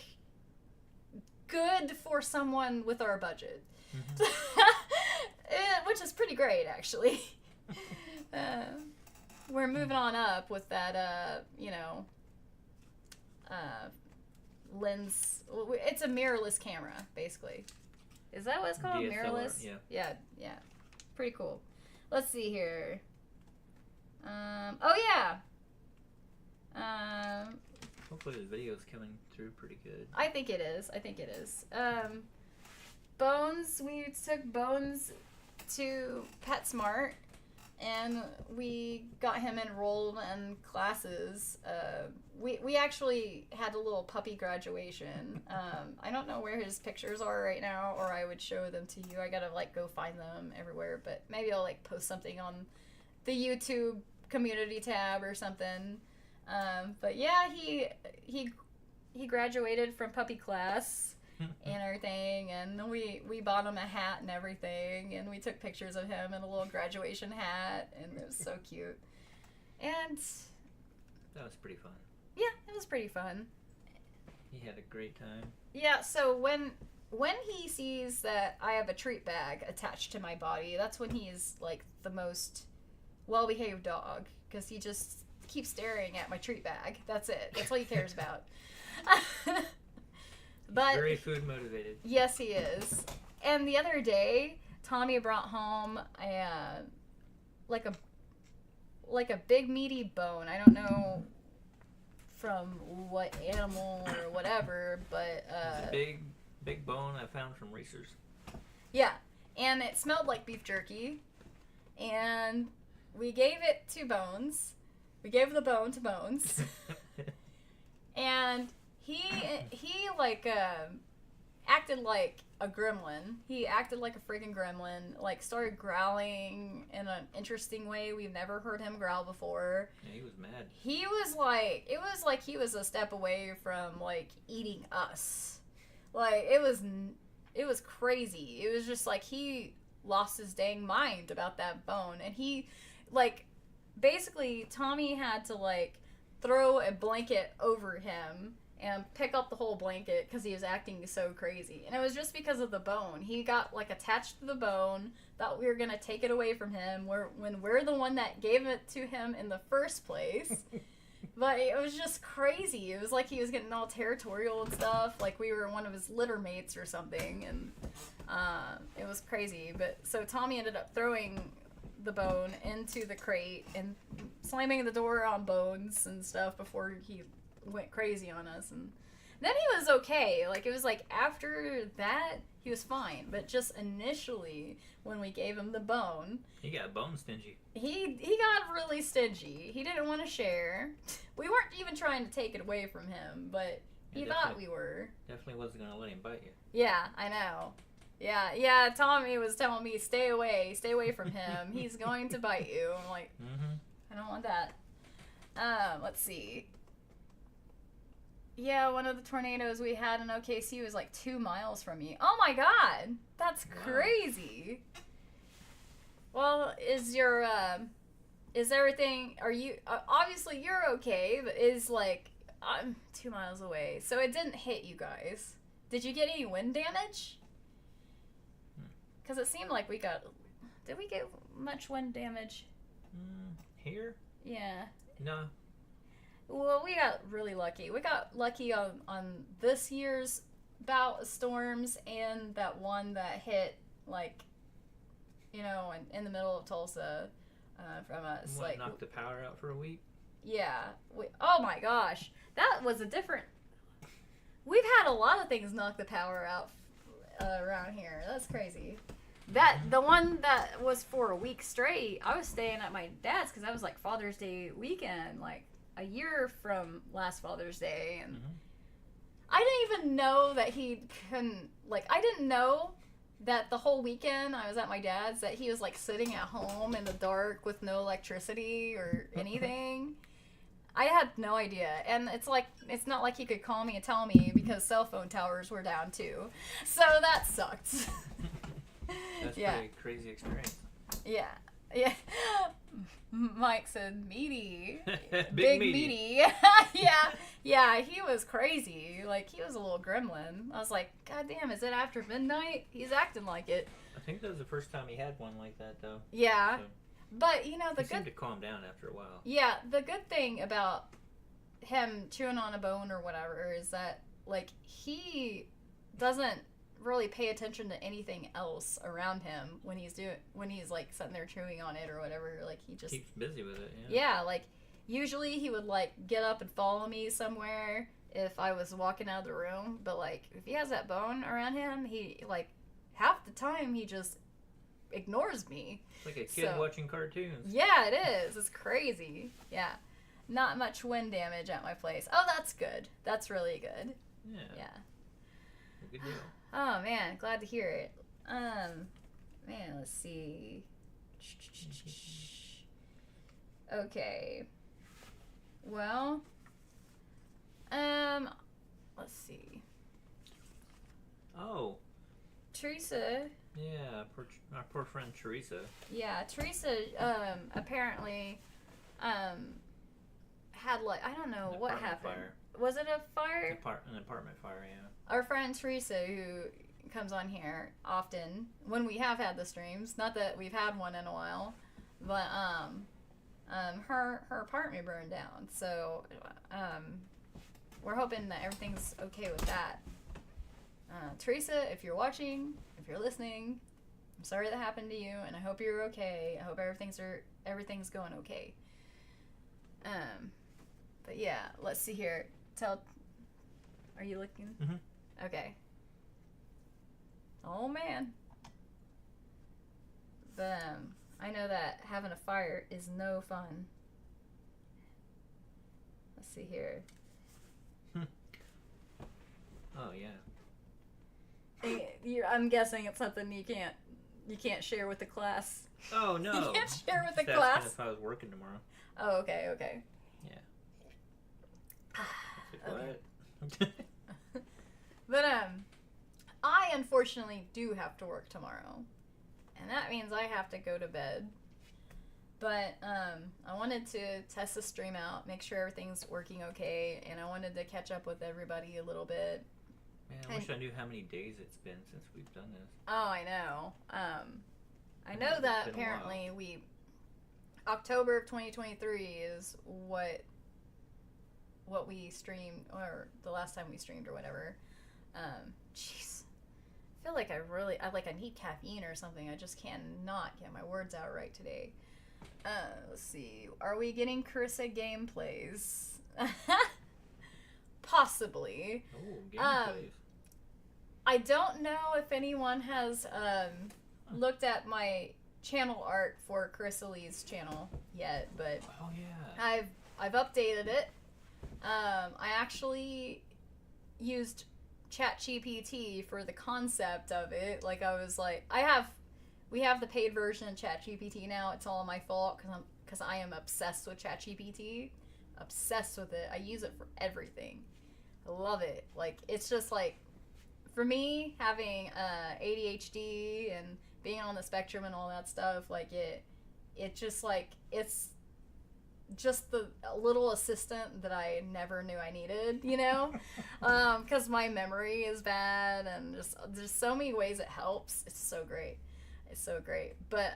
good for someone with our budget, which is pretty great, actually. We're moving on up with that, lens. It's a mirrorless camera, basically. Is that what it's called? DSLR, mirrorless? Yeah. Pretty cool. Let's see here. Hopefully the video's coming through pretty good. I think it is. Bones, we took Bones to PetSmart, and we got him enrolled in classes. We actually had a little puppy graduation. I don't know where his pictures are right now, or I would show them to you. I gotta like go find them everywhere, but maybe I'll like post something on the YouTube community tab or something. But yeah, he graduated from puppy class and everything, and we bought him a hat and everything, and we took pictures of him in a little graduation hat, and it was so cute. And that was pretty fun. Yeah, it was pretty fun. He had a great time. Yeah, so when he sees that I have a treat bag attached to my body, that's when he's like the most well-behaved dog, because he just keeps staring at my treat bag. That's it. That's all he cares about. But very food motivated. Yes, he is. And the other day, Tommy brought home like a big meaty bone. I don't know from what animal or whatever, but it's a big bone I found from Reese's. Yeah, and it smelled like beef jerky, and we gave it to Bones. We gave the bone to Bones, and he like acted like a gremlin. He acted like a freaking gremlin. Like, started growling in an interesting way. We've never heard him growl before. Yeah, he was mad. He was like, it was like he was a step away from like eating us. Like, it was crazy. It was just like he lost his dang mind about that bone, and he like basically Tommy had to like throw a blanket over him and pick up the whole blanket because he was acting so crazy. And it was just because of the bone. He got like attached to the bone, thought we were going to take it away from him when we're the one that gave it to him in the first place. But it was just crazy. It was like he was getting all territorial and stuff, like we were one of his litter mates or something, and it was crazy. But so Tommy ended up throwing the bone into the crate and slamming the door on Bones and stuff before he went crazy on us, and then he was okay. Like, it was like after that he was fine, but just initially when we gave him the bone, he got bone stingy. He got really stingy. He didn't want to share. We weren't even trying to take it away from him, but he thought we were. Definitely wasn't gonna let him bite you. Yeah, I know. Yeah, Tommy was telling me, stay away from him. He's going to bite you. I'm like, I don't want that. Let's see. Yeah, one of the tornadoes we had in OKC was like 2 miles from me. Oh my god! That's crazy! Well, is everything, are you, obviously you're okay, but is like, I'm 2 miles away. So it didn't hit you guys. Did you get any wind damage? Because it seemed like did we get much wind damage? Here? Yeah. No. Well, we got really lucky. We got lucky on this year's bout of storms and that one that hit, like, in the middle of Tulsa from us. What, like, knocked the power out for a week? Yeah. Oh my gosh. That was we've had a lot of things knock the power out around here. That's crazy. The one that was for a week straight, I was staying at my dad's because that was like Father's Day weekend, like a year from last Father's Day, and I didn't even know that he couldn't, like, I didn't know that the whole weekend I was at my dad's, that he was like sitting at home in the dark with no electricity or anything. I had no idea. And it's not like he could call me and tell me because cell phone towers were down too. So that sucked. That's Yeah. pretty crazy experience. Yeah. Yeah. Mike said meaty. Big meaty. meaty. Yeah, he was crazy. Like, he was a little gremlin. I was like, God damn, is it after midnight? He's acting like it. I think that was the first time he had one like that, though. Yeah. So But, you know, he seemed to calm down after a while. Yeah, the good thing about him chewing on a bone or whatever is that, like, he doesn't really pay attention to anything else around him when he's like sitting there chewing on it or whatever. Like, he just Keeps busy with it. yeah, like usually he would like get up and follow me somewhere if I was walking out of the room, but like if he has that bone around him, he like half the time he just ignores me. It's like a kid watching cartoons. Yeah, it is. It's crazy. Yeah. Not much wind damage at my place. Oh, that's good. That's really good. Yeah. Good deal. Oh man, glad to hear it. Man, let's see. Okay. Well, let's see. Oh. Teresa. Yeah, our poor friend Carissa. Yeah, Teresa. Apparently, had like I don't know what happened. Fire. Was it a fire? An apartment fire, yeah. Our friend Teresa, who comes on here often when we have had the streams, not that we've had one in a while, but her apartment burned down. So we're hoping that everything's okay with that. Teresa, if you're watching, if you're listening, I'm sorry that happened to you, and I hope you're okay. I hope everything's going okay. But yeah, let's see here. Are you looking? Mm-hmm. Okay. Oh man. But I know that having a fire is no fun. Let's see here. Oh yeah. I'm guessing it's something you can't share with the class. Oh no. You can't share with the That's class. If I was working tomorrow. Oh, okay. Yeah. Okay. What? But I unfortunately do have to work tomorrow, and that means I have to go to bed. But I wanted to test the stream out, make sure everything's working okay, and I wanted to catch up with everybody a little bit. Man, I wish I knew how many days it's been since we've done this. Oh, I know. I know that apparently October of 2023 is what we streamed, or the last time we streamed or whatever. Jeez. I feel like I need caffeine or something. I just cannot get my words out right today. Let's see. Are we getting Carissa gameplays? Possibly. Oh, gameplays. I don't know if anyone has looked at my channel art for CarissaLicious channel yet, but Oh yeah. I've updated it. I actually used ChatGPT for the concept of it. Like I was like, we have the paid version of ChatGPT now. It's all my fault because I am obsessed with ChatGPT. Obsessed with it. I use it for everything. I love it. Like it's just like, for me having ADHD and being on the spectrum and all that stuff, like it's just the little assistant that I never knew I needed, you know, because my memory is bad and just there's so many ways it helps. It's so great. But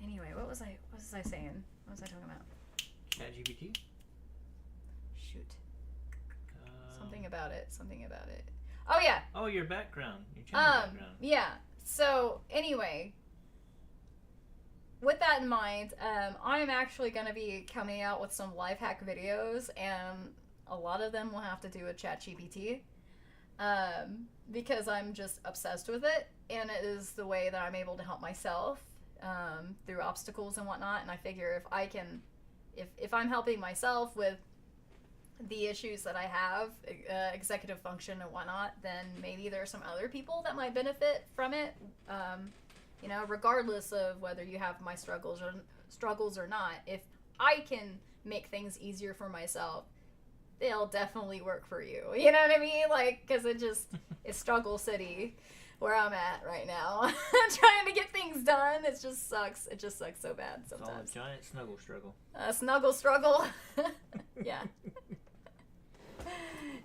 anyway, what was I saying? What was I talking about? ChatGPT? Shoot. Something about it. Oh yeah. Oh, your background. Your channel background. Yeah. So anyway, with that in mind, I'm actually going to be coming out with some life hack videos, and a lot of them will have to do with ChatGPT, because I'm just obsessed with it, and it is the way that I'm able to help myself through obstacles and whatnot. And I figure if I'm helping myself with the issues that I have, executive function and whatnot, then maybe there are some other people that might benefit from it. You know, regardless of whether you have my struggles or not, if I can make things easier for myself, they'll definitely work for you. You know what I mean? Like, because it's struggle city where I'm at right now. Trying to get things done, it just sucks. It just sucks so bad sometimes. It's all a giant snuggle struggle. Snuggle struggle. Yeah.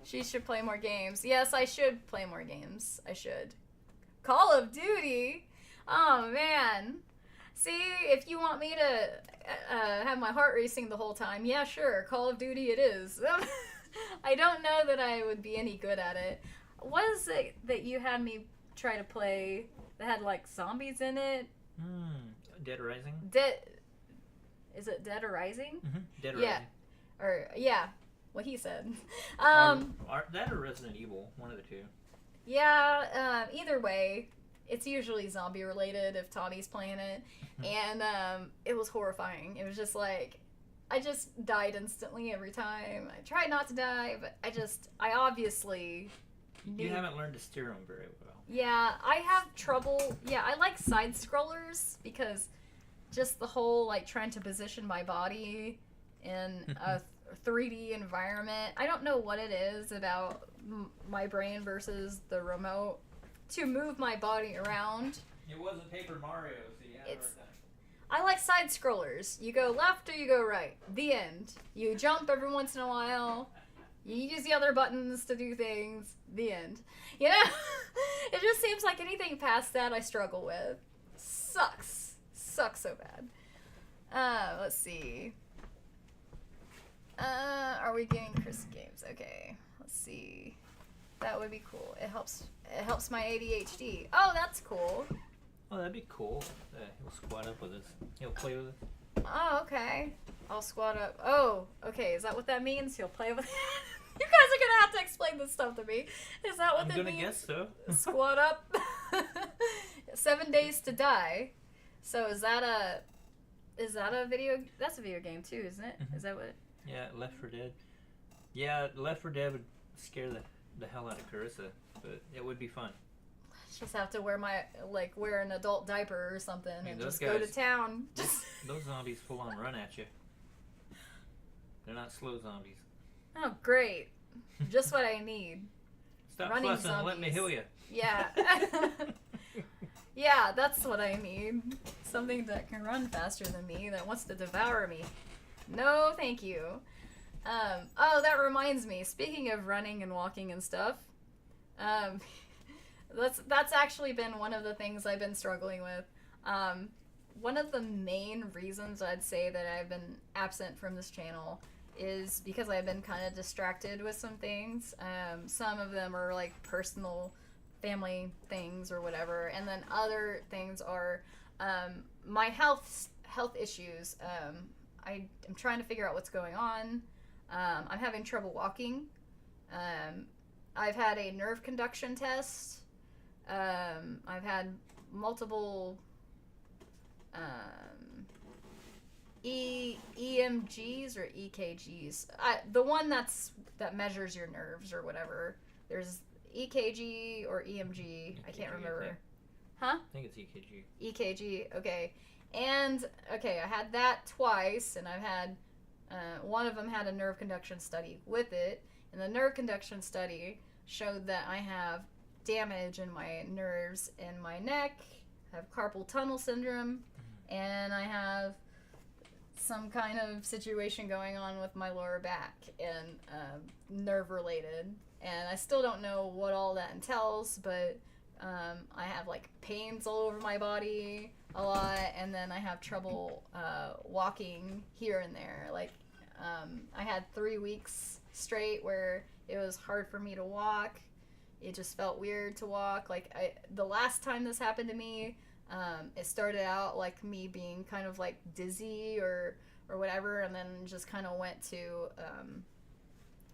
She should play more games. Yes, I should play more games. I should. Call of Duty? Oh, man. See, if you want me to have my heart racing the whole time, yeah, sure, Call of Duty it is. I don't know that I would be any good at it. What is it that you had me try to play that had, like, zombies in it? Dead Rising? Is it Dead Rising? Mm-hmm. Dead Yeah. Rising. Or, yeah, what he said. That or Resident Evil, one of the two. Yeah, either way, it's usually zombie related if Tommy's playing it. And it was horrifying. It was just like, I just died instantly every time. I tried not to die, but I obviously You haven't learned to steer them very well. Yeah, I have trouble. Yeah, I like side scrollers because just the whole, like, trying to position my body in a 3D environment. I don't know what it is about my brain versus the remote to move my body around. It wasn't Paper Mario, so you had a hard time. I like side scrollers. You go left or you go right. The end. You jump every once in a while. You use the other buttons to do things. The end. You know? It just seems like anything past that I struggle with. Sucks. Sucks so bad. Let's see. Are we getting Carissa games? Okay. Let's see. That would be cool. It helps my ADHD. Oh, that's cool. Oh, that'd be cool. He'll squat up with us. He'll play with us. Oh, okay. I'll squat up. Oh, okay. Is that what that means? He'll play with... You guys are gonna have to explain this stuff to me. Is that what that means? I'm gonna guess so. Squat up. 7 days to die. So is that a video? That's a video game too, isn't it? Mm-hmm. Is that what? Yeah, Left 4 Dead. Yeah, Left 4 Dead would scare the hell out of Carissa, but it would be fun. Just have to wear wear an adult diaper or something and those just go to town. Those zombies full on run at you. They're not slow zombies. Oh, great. Just what I need. Stop Running fussing and let me zombies. heal you. Yeah. Yeah, that's what I need. Something that can run faster than me, that wants to devour me. No, thank you. Oh, that reminds me. Speaking of running and walking and stuff, that's actually been one of the things I've been struggling with. One of the main reasons I'd say that I've been absent from this channel is because I've been kind of distracted with some things. Some of them are like personal family things or whatever, and then other things are my health issues. I'm trying to figure out what's going on. I'm having trouble walking. I've had a nerve conduction test. I've had multiple EMGs or EKGs. The one that measures your nerves or whatever. There's EKG or EMG. I can't remember. Huh? I think it's EKG. EKG. Okay. And okay, I had that twice, and I've had one of them had a nerve conduction study with it, and the nerve conduction study showed that I have damage in my nerves in my neck. I have carpal tunnel syndrome, and I have some kind of situation going on with my lower back and nerve related. And I still don't know what all that entails, but I have like pains all over my body a lot, and then I have trouble walking here and there. Like I had 3 weeks straight where it was hard for me to walk. It just felt weird to walk. Like the last time this happened to me, it started out like me being kind of like dizzy or whatever, and then just kind of went to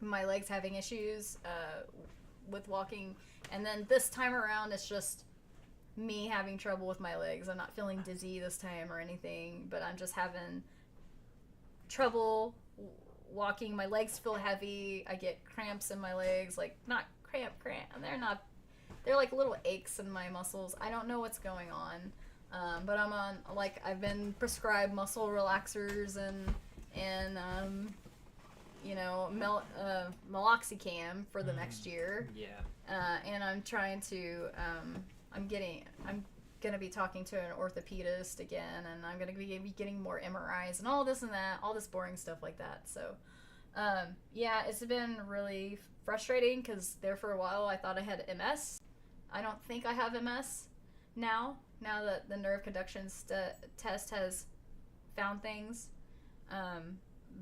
my legs having issues with walking. And then this time around, it's just me having trouble with my legs. I'm not feeling dizzy this time or anything, but I'm just having trouble walking, my legs feel heavy. I get cramps in my legs, like not cramp. They're like little aches in my muscles. I don't know what's going on, but I'm on I've been prescribed muscle relaxers and meloxicam for the next year. Yeah. And I'm trying to I'm gonna be talking to an orthopedist again, and I'm gonna be getting more MRIs and all this and that, all this boring stuff like that. So, yeah, it's been really frustrating because there for a while I thought I had MS. I don't think I have MS now that the nerve conduction test has found things.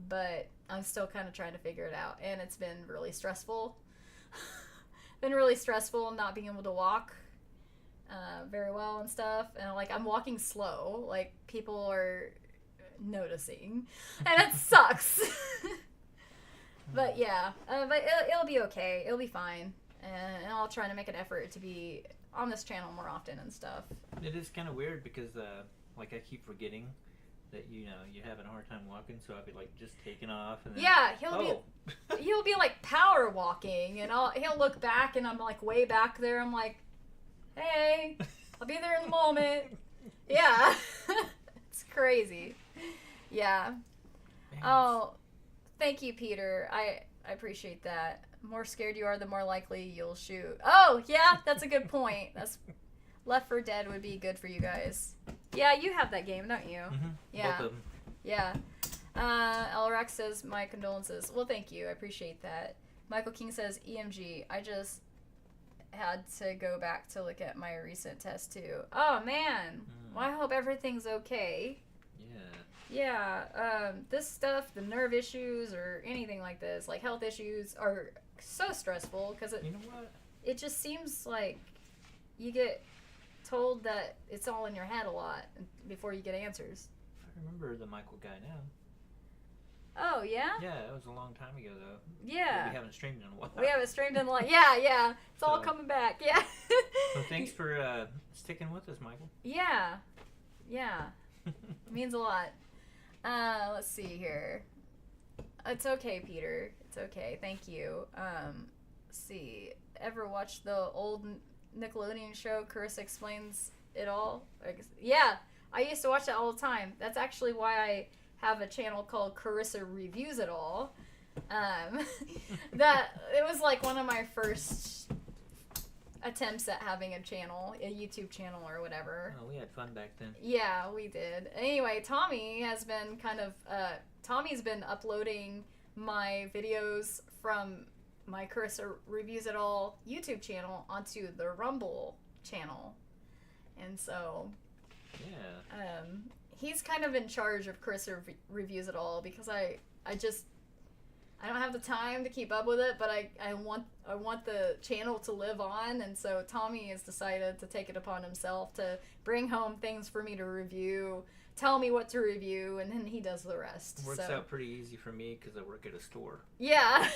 But I'm still kind of trying to figure it out, and it's been really stressful. Been really stressful not being able to walk very well and stuff, and I'm walking slow, like people are noticing, and it sucks. But yeah, but it'll be okay, it'll be fine, and I'll try to make an effort to be on this channel more often and stuff. It is kind of weird because I keep forgetting that you're having a hard time walking, so I'll be just taking off, and then, yeah, he'll be like power walking, and he'll look back, and I'm way back there. I'm like, hey, I'll be there in a moment. Yeah. It's crazy. Yeah. Man. Oh, thank you, Peter. I appreciate that. The more scared you are, the more likely you'll shoot. Oh, yeah, that's a good point. That's Left 4 Dead would be good for you guys. Yeah, you have that game, don't you? Mm-hmm. Yeah. Both of them. Yeah. Elrex says, my condolences. Well, thank you. I appreciate that. Michael King says, EMG. I just had to go back to look at my recent test, too. Oh, man. Well, I hope everything's okay. Yeah. This stuff, the nerve issues or anything like this, like health issues, are so stressful because You know what? it just seems like you get told that it's all in your head a lot before you get answers. I remember the Michael guy now. Oh, yeah? Yeah, it was a long time ago, though. Yeah. We haven't streamed in a while. We haven't streamed in yeah. It's all coming back. Yeah. So thanks for sticking with us, Michael. Yeah. It means a lot. Let's see here. It's okay, Peter. It's okay. Thank you. Let's see. Ever watch the old Nickelodeon show Carissa Explains It All? Yeah, I used to watch that all the time. That's actually why I have a channel called Carissa Reviews It All. That it was one of my first attempts at having a channel, a YouTube channel or whatever. Oh, we had fun back then. Yeah, we did. Anyway, Tommy has been Tommy's been uploading my videos from my Carissa Reviews It All YouTube channel onto the Rumble channel. And so, yeah. He's kind of in charge of Carissa Reviews It All because I don't have the time to keep up with it, but I want the channel to live on, and so Tommy has decided to take it upon himself to bring home things for me to review, tell me what to review, and then he does the rest. Works out pretty easy for me because I work at a store. Yeah.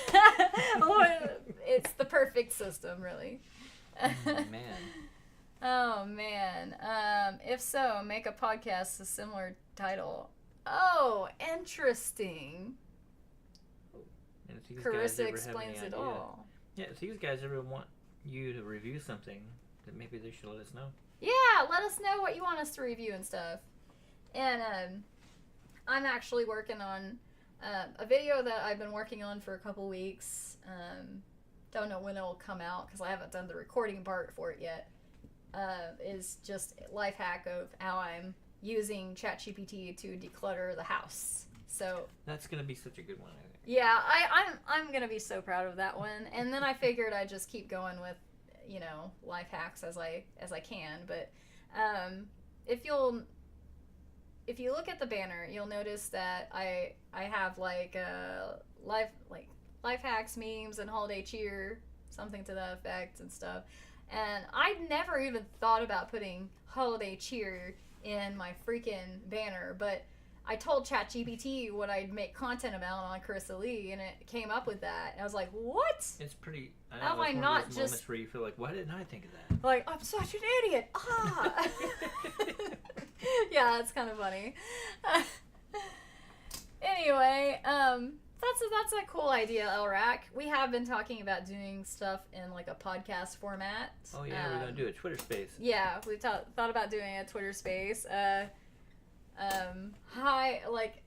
It's the perfect system, really. Man. Oh, man. If so, make a podcast a similar title. Oh, interesting. And if these Carissa guys ever Explains have any It idea, All. Yeah, if these guys ever want you to review something, then maybe they should let us know. Yeah, let us know what you want us to review and stuff. And I'm actually working on a video that I've been working on for a couple weeks. Don't know when it'll come out because I haven't done the recording part for it yet. Is just a life hack of how I'm using ChatGPT to declutter the house. So that's gonna be such a good one, I think. Yeah, I'm gonna be so proud of that one. And then I figured I'd just keep going with, life hacks as I can. But if you look at the banner, you'll notice that I have life hacks, memes, and holiday cheer, something to that effect and stuff. And I never even thought about putting holiday cheer in my freaking banner, but I told ChatGPT what I'd make content about on Carissa Lee, and it came up with that. And I was like, what? It's pretty... How am I not just... moments where you feel like, why didn't I think of that? Like, I'm such an idiot. Ah! Yeah, it's kind of funny. Anyway, That's a cool idea, Elrac. We have been talking about doing stuff in like a podcast format. Oh yeah, we're gonna do a Twitter space. Yeah, we thought about doing a Twitter space. Like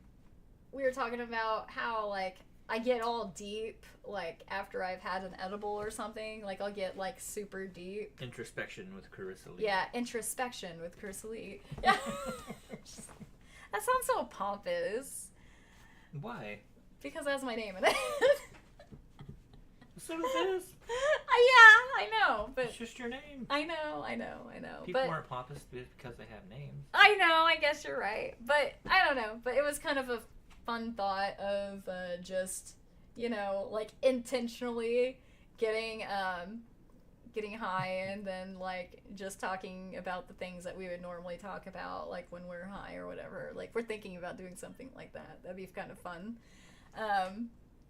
we were talking about how like I get all deep like after I've had an edible or something. Like I'll get like super deep. Introspection with Carissa. Yeah, introspection with Carissa. Yeah. That sounds so pompous. Why? Because it has my name in it. So does this. Yeah, I know, but It's just your name. I know. People but aren't pompous because they have names. I know, I guess you're right. But I don't know. But it was kind of a fun thought of just, like intentionally getting high and then like just talking about the things that we would normally talk about like when we're high or whatever. Like we're thinking about doing something like that. That'd be kind of fun.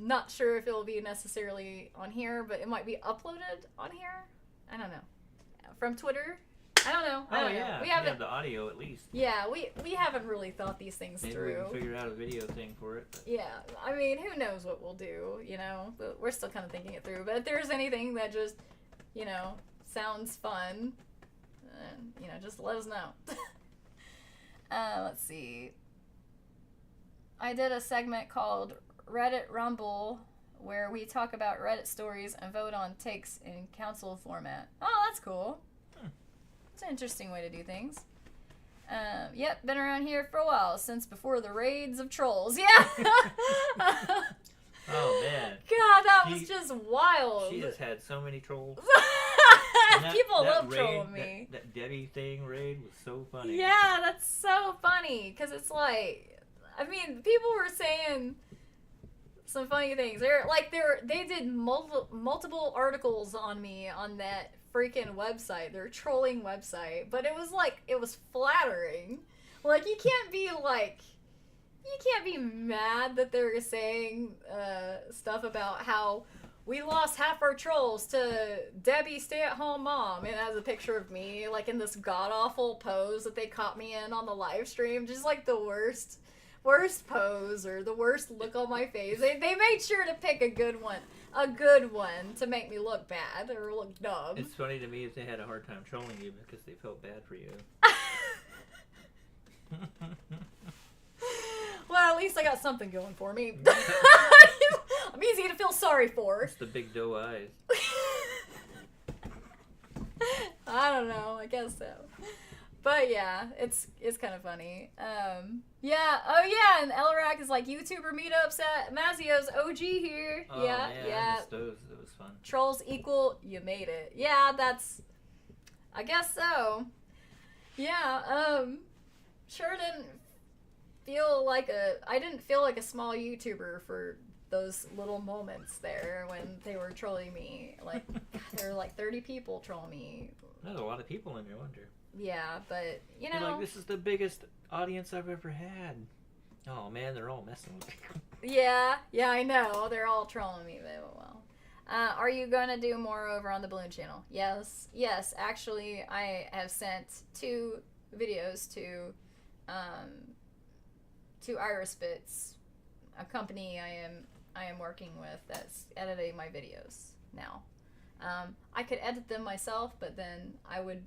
Not sure if it'll be necessarily on here, but it might be uploaded on here. I don't know. From Twitter. I don't know. I don't know. We haven't the audio at least. Yeah, we haven't really thought these things Maybe through. we can figure out a video thing for it. But. Yeah, I mean, who knows what we'll do, But we're still kind of thinking it through. But if there's anything that just, sounds fun, just let us know. Let's see. I did a segment called Reddit Rumble where we talk about Reddit stories and vote on takes in council format. Oh, that's cool. It's an interesting way to do things. Yep, been around here for a while, since before the raids of trolls. Yeah! Oh, man. God, that was just wild. She has had so many trolls. People love raid, trolling me. That Debbie thing raid was so funny. Yeah, that's so funny. Because it's like, I mean, people were saying some funny things. They did multiple articles on me on that freaking website, their trolling website, but it was flattering. Like you can't be mad that they're saying stuff about how we lost half our trolls to Debbie stay-at-home mom, and it has a picture of me like in this god-awful pose that they caught me in on the live stream, just like the worst pose or the worst look on my face. They made sure to pick a good one to make me look bad or look dumb. It's funny to me that they had a hard time trolling you because they felt bad for you. Well, at least I got something going for me. I'm easy to feel sorry for. It's the big doe eyes. I don't know. I guess so. But yeah, it's kind of funny. Yeah. Oh yeah, and Elrac is like YouTuber meetups at Mazio's OG here. Oh, yeah, man, yeah. I missed those. It was fun. Trolls equal, you made it. Yeah, I guess so. Yeah. Sure didn't feel like I didn't feel like a small YouTuber for those little moments there when they were trolling me. Like there were like 30 people trolling me. There's a lot of people in there, wonder. Yeah, but You're like, this is the biggest audience I've ever had. Oh man, they're all messing with me. Yeah, I know. They're all trolling me, but oh well. Are you going to do more over on the Balloon channel? Yes. Actually, I have sent 2 videos to Iris Bits, a company I am working with that's editing my videos now. I could edit them myself, but then I would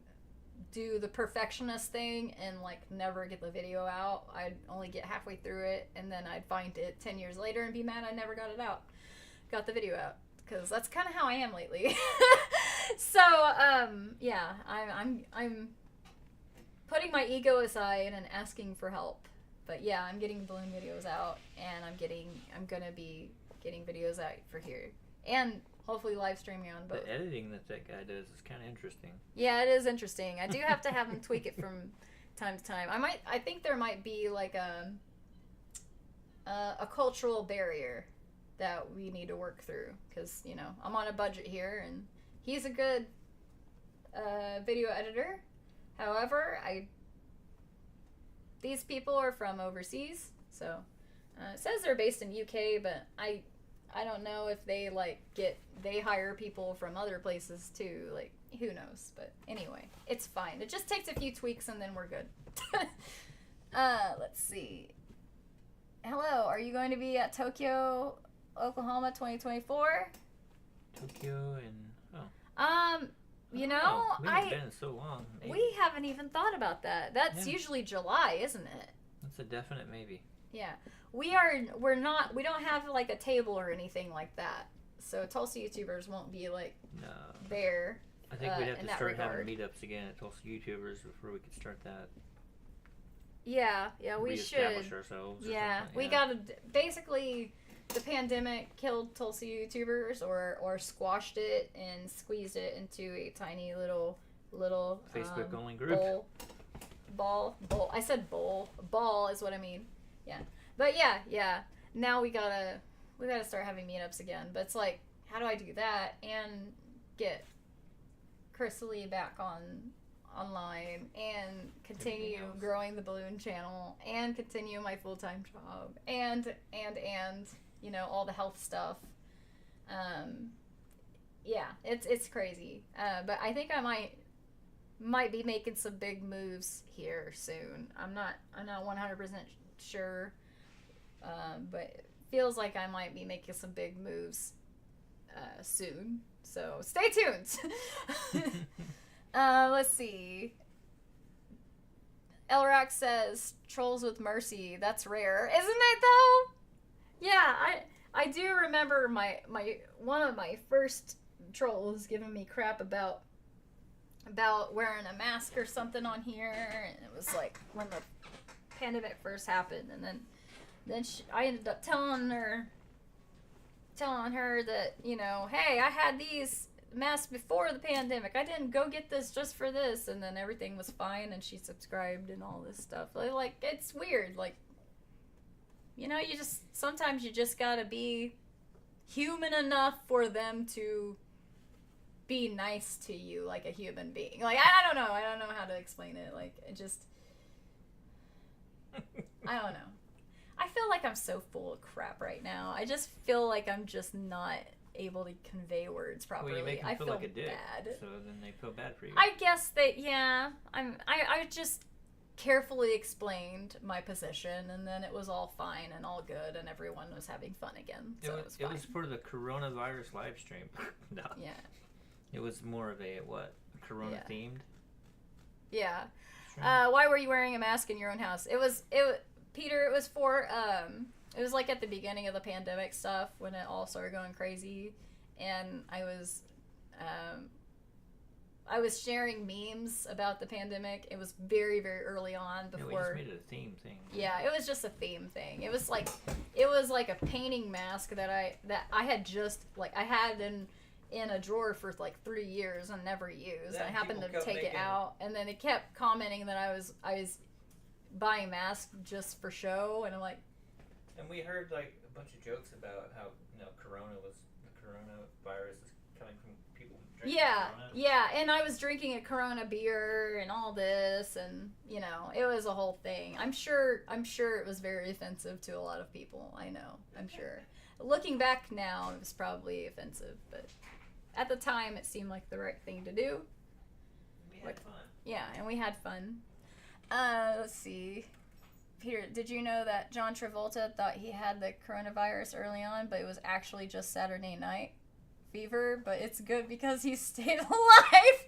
do the perfectionist thing and like never get the video out. I'd only get halfway through it and then I'd find it 10 years later and be mad I never got the video out, because that's kind of how I am lately. So yeah, I'm putting my ego aside and asking for help. But yeah, I'm getting balloon videos out, and I'm gonna be getting videos out for here, and hopefully live streaming on both. The editing that guy does is kind of interesting. Yeah, it is interesting. I do have to have him tweak it from time to time. I think there might be like a cultural barrier that we need to work through, because I'm on a budget here, and he's a good video editor. However, these people are from overseas, so it says they're based in UK, but I don't know if they they hire people from other places too. Like, who knows? But anyway, it's fine. It just takes a few tweaks and then we're good. Let's see. Hello, are you going to be at Tokyo Oklahoma 2024. Tokyo and You I don't know, we haven't been in so long. Maybe. we haven't even thought about that. That's Yeah. usually July, isn't it? That's a definite maybe. Yeah. We don't have like a table or anything like that. So Tulsa YouTubers won't be like No. there. I think we'd have in to that start regard. having meetups again at Tulsa YouTubers before we could start that. Yeah, we Reestablish should. ourselves. Yeah, or something. we gotta basically the pandemic killed Tulsa YouTubers or squashed it and squeezed it into a tiny little Facebook only group. Bowl. I said bowl. Ball is what I mean. Yeah. But yeah. Now we gotta start having meetups again. But it's like, how do I do that and get CarissaLicious back online and continue growing the balloon channel and continue my full-time job and you know, all the health stuff. Yeah, it's crazy. But I think I might be making some big moves here soon. I'm not 100% sure, but it feels like I might be making some big moves soon. So stay tuned. Let's see. Elrac says trolls with mercy. That's rare, isn't it though? Yeah, I do remember my one of my first trolls giving me crap about wearing a mask or something on here, and it was like when the pandemic first happened, and then I ended up telling her that, you know, hey, I had these masks before the pandemic. I didn't go get this just for this, and then everything was fine, and she subscribed and all this stuff. Like it's weird, like, you know, sometimes you just gotta be human enough for them to be nice to you like a human being. Like, I don't know how to explain it. Like, it just, I don't know. I feel like I'm so full of crap right now. I just feel like I'm just not able to convey words properly. Well, you make them I feel feel like a dick, bad. so then they feel bad for you. I guess that, yeah. I just carefully explained my position, and then it was all fine and all good, and everyone was having fun again. So it was fine. It was for the coronavirus live stream. No. Yeah. It was more of a Corona themed. Yeah. Stream. Why were you wearing a mask in your own house? Peter, it was for it was like at the beginning of the pandemic stuff when it all started going crazy, and I was sharing memes about the pandemic. It was very, very early on before. Yeah, we just made it a theme thing. Yeah, it was just a theme thing. It was like a painting mask that I had just like I had in a drawer for like 3 years and never used. I happened to take it out, and then it kept commenting that I was buying masks just for show, and I'm like. And we heard like a bunch of jokes about how, you know, the coronavirus is coming from people drinking Corona. Yeah, and I was drinking a Corona beer and all this, and you know, it was a whole thing. I'm sure it was very offensive to a lot of people. I know, I'm sure. Looking back now, it was probably offensive, but at the time, it seemed like the right thing to do. We had fun. Yeah, and we had fun. Let's see. Peter, did you know that John Travolta thought he had the coronavirus early on, but it was actually just Saturday night fever? But it's good because he stayed alive.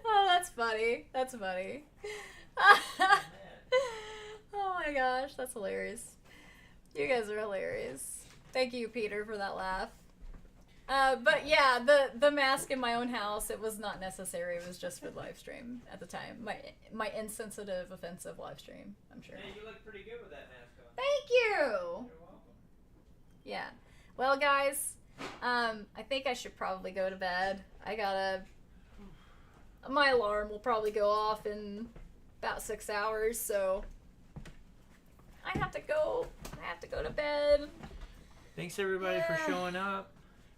Oh, that's funny. That's funny. Oh my gosh, that's hilarious. You guys are hilarious. Thank you, Peter, for that laugh. But yeah, the mask in my own house, it was not necessary. It was just for the live stream at the time. My insensitive, offensive live stream, I'm sure. Hey, you look pretty good with that mask on. Thank you! You're welcome. Yeah. Well, guys, I think I should probably go to bed. My alarm will probably go off in about 6 hours, so I have to go to bed. Thanks everybody for showing up.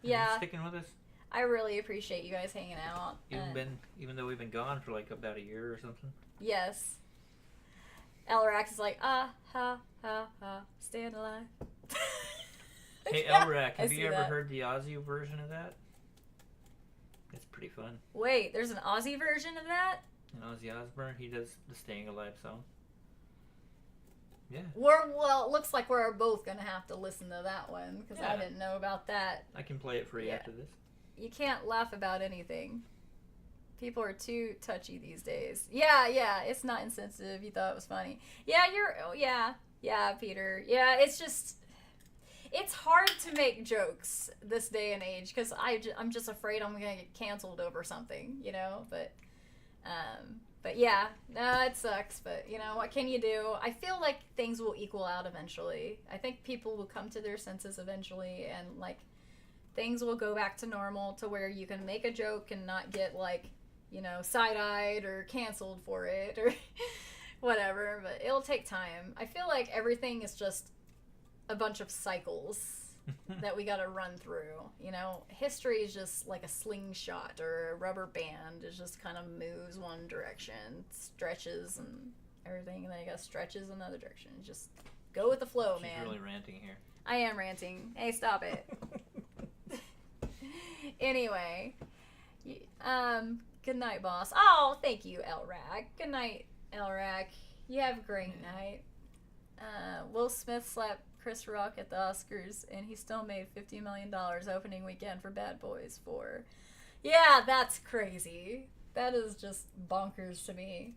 Yeah. Sticking with us. I really appreciate you guys hanging out. Even though we've been gone for like about a year or something. Yes. Elrac is like, ha, ha, ha, staying alive. Hey, Yeah, Elrac, have I you see ever that. heard the Aussie version of that? It's pretty fun. Wait, there's an Aussie version of that? And Ozzy Osbourne, he does the Staying Alive song. Yeah. Well, it looks like we're both gonna have to listen to that one because I Yeah. didn't know about that. I can play it free Yeah. after this. You can't laugh about anything. People are too touchy these days. Yeah, it's not insensitive. You thought it was funny. Yeah, yeah, Peter. Yeah, it's just, it's hard to make jokes this day and age because I'm just afraid I'm gonna get canceled over something, you know. But yeah, no, it sucks. But you know, what can you do? I feel like things will equal out eventually. I think people will come to their senses eventually, and like things will go back to normal to where you can make a joke and not get like, you know, side-eyed or canceled for it or whatever. But it'll take time. I feel like everything is just a bunch of cycles that we got to run through. You know, history is just like a slingshot or a rubber band. It just kind of moves one direction, stretches and everything, and then it got stretches another direction. Just go with the flow, She's man. really ranting here. I am ranting. Hey, stop it. Anyway, good night, boss. Oh, thank you, Elrac. Good night, Elrac. You have a great night. Will Smith slapped Chris Rock at the Oscars, and he still made $50 million opening weekend for Bad Boys 4. Yeah, that's crazy. That is just bonkers to me.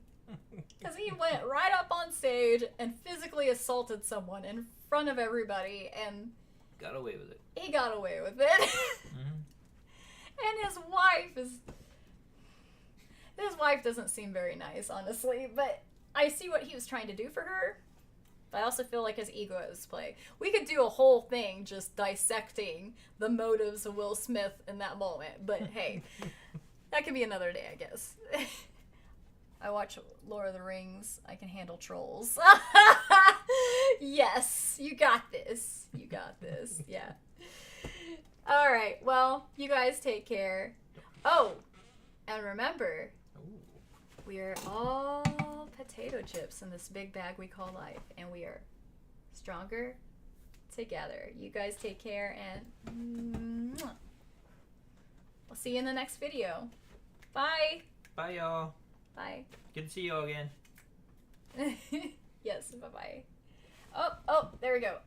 Because he went right up on stage and physically assaulted someone in front of everybody, and Got away with it. he got away with it. Mm-hmm. And his wife doesn't seem very nice, honestly, but I see what he was trying to do for her. But I also feel like his ego is play. We could do a whole thing just dissecting the motives of Will Smith in that moment, but hey, that could be another day, I guess. I watch Lord of the Rings. I can handle trolls. Yes, you got this. You got this. Yeah. All right. Well, you guys take care. Oh, and remember, we are all potato chips in this big bag we call life, and we are stronger together. You guys take care, and we'll see you in the next video. Bye. Bye, y'all. Bye. Good to see y'all again. Yes, bye-bye. Oh, there we go.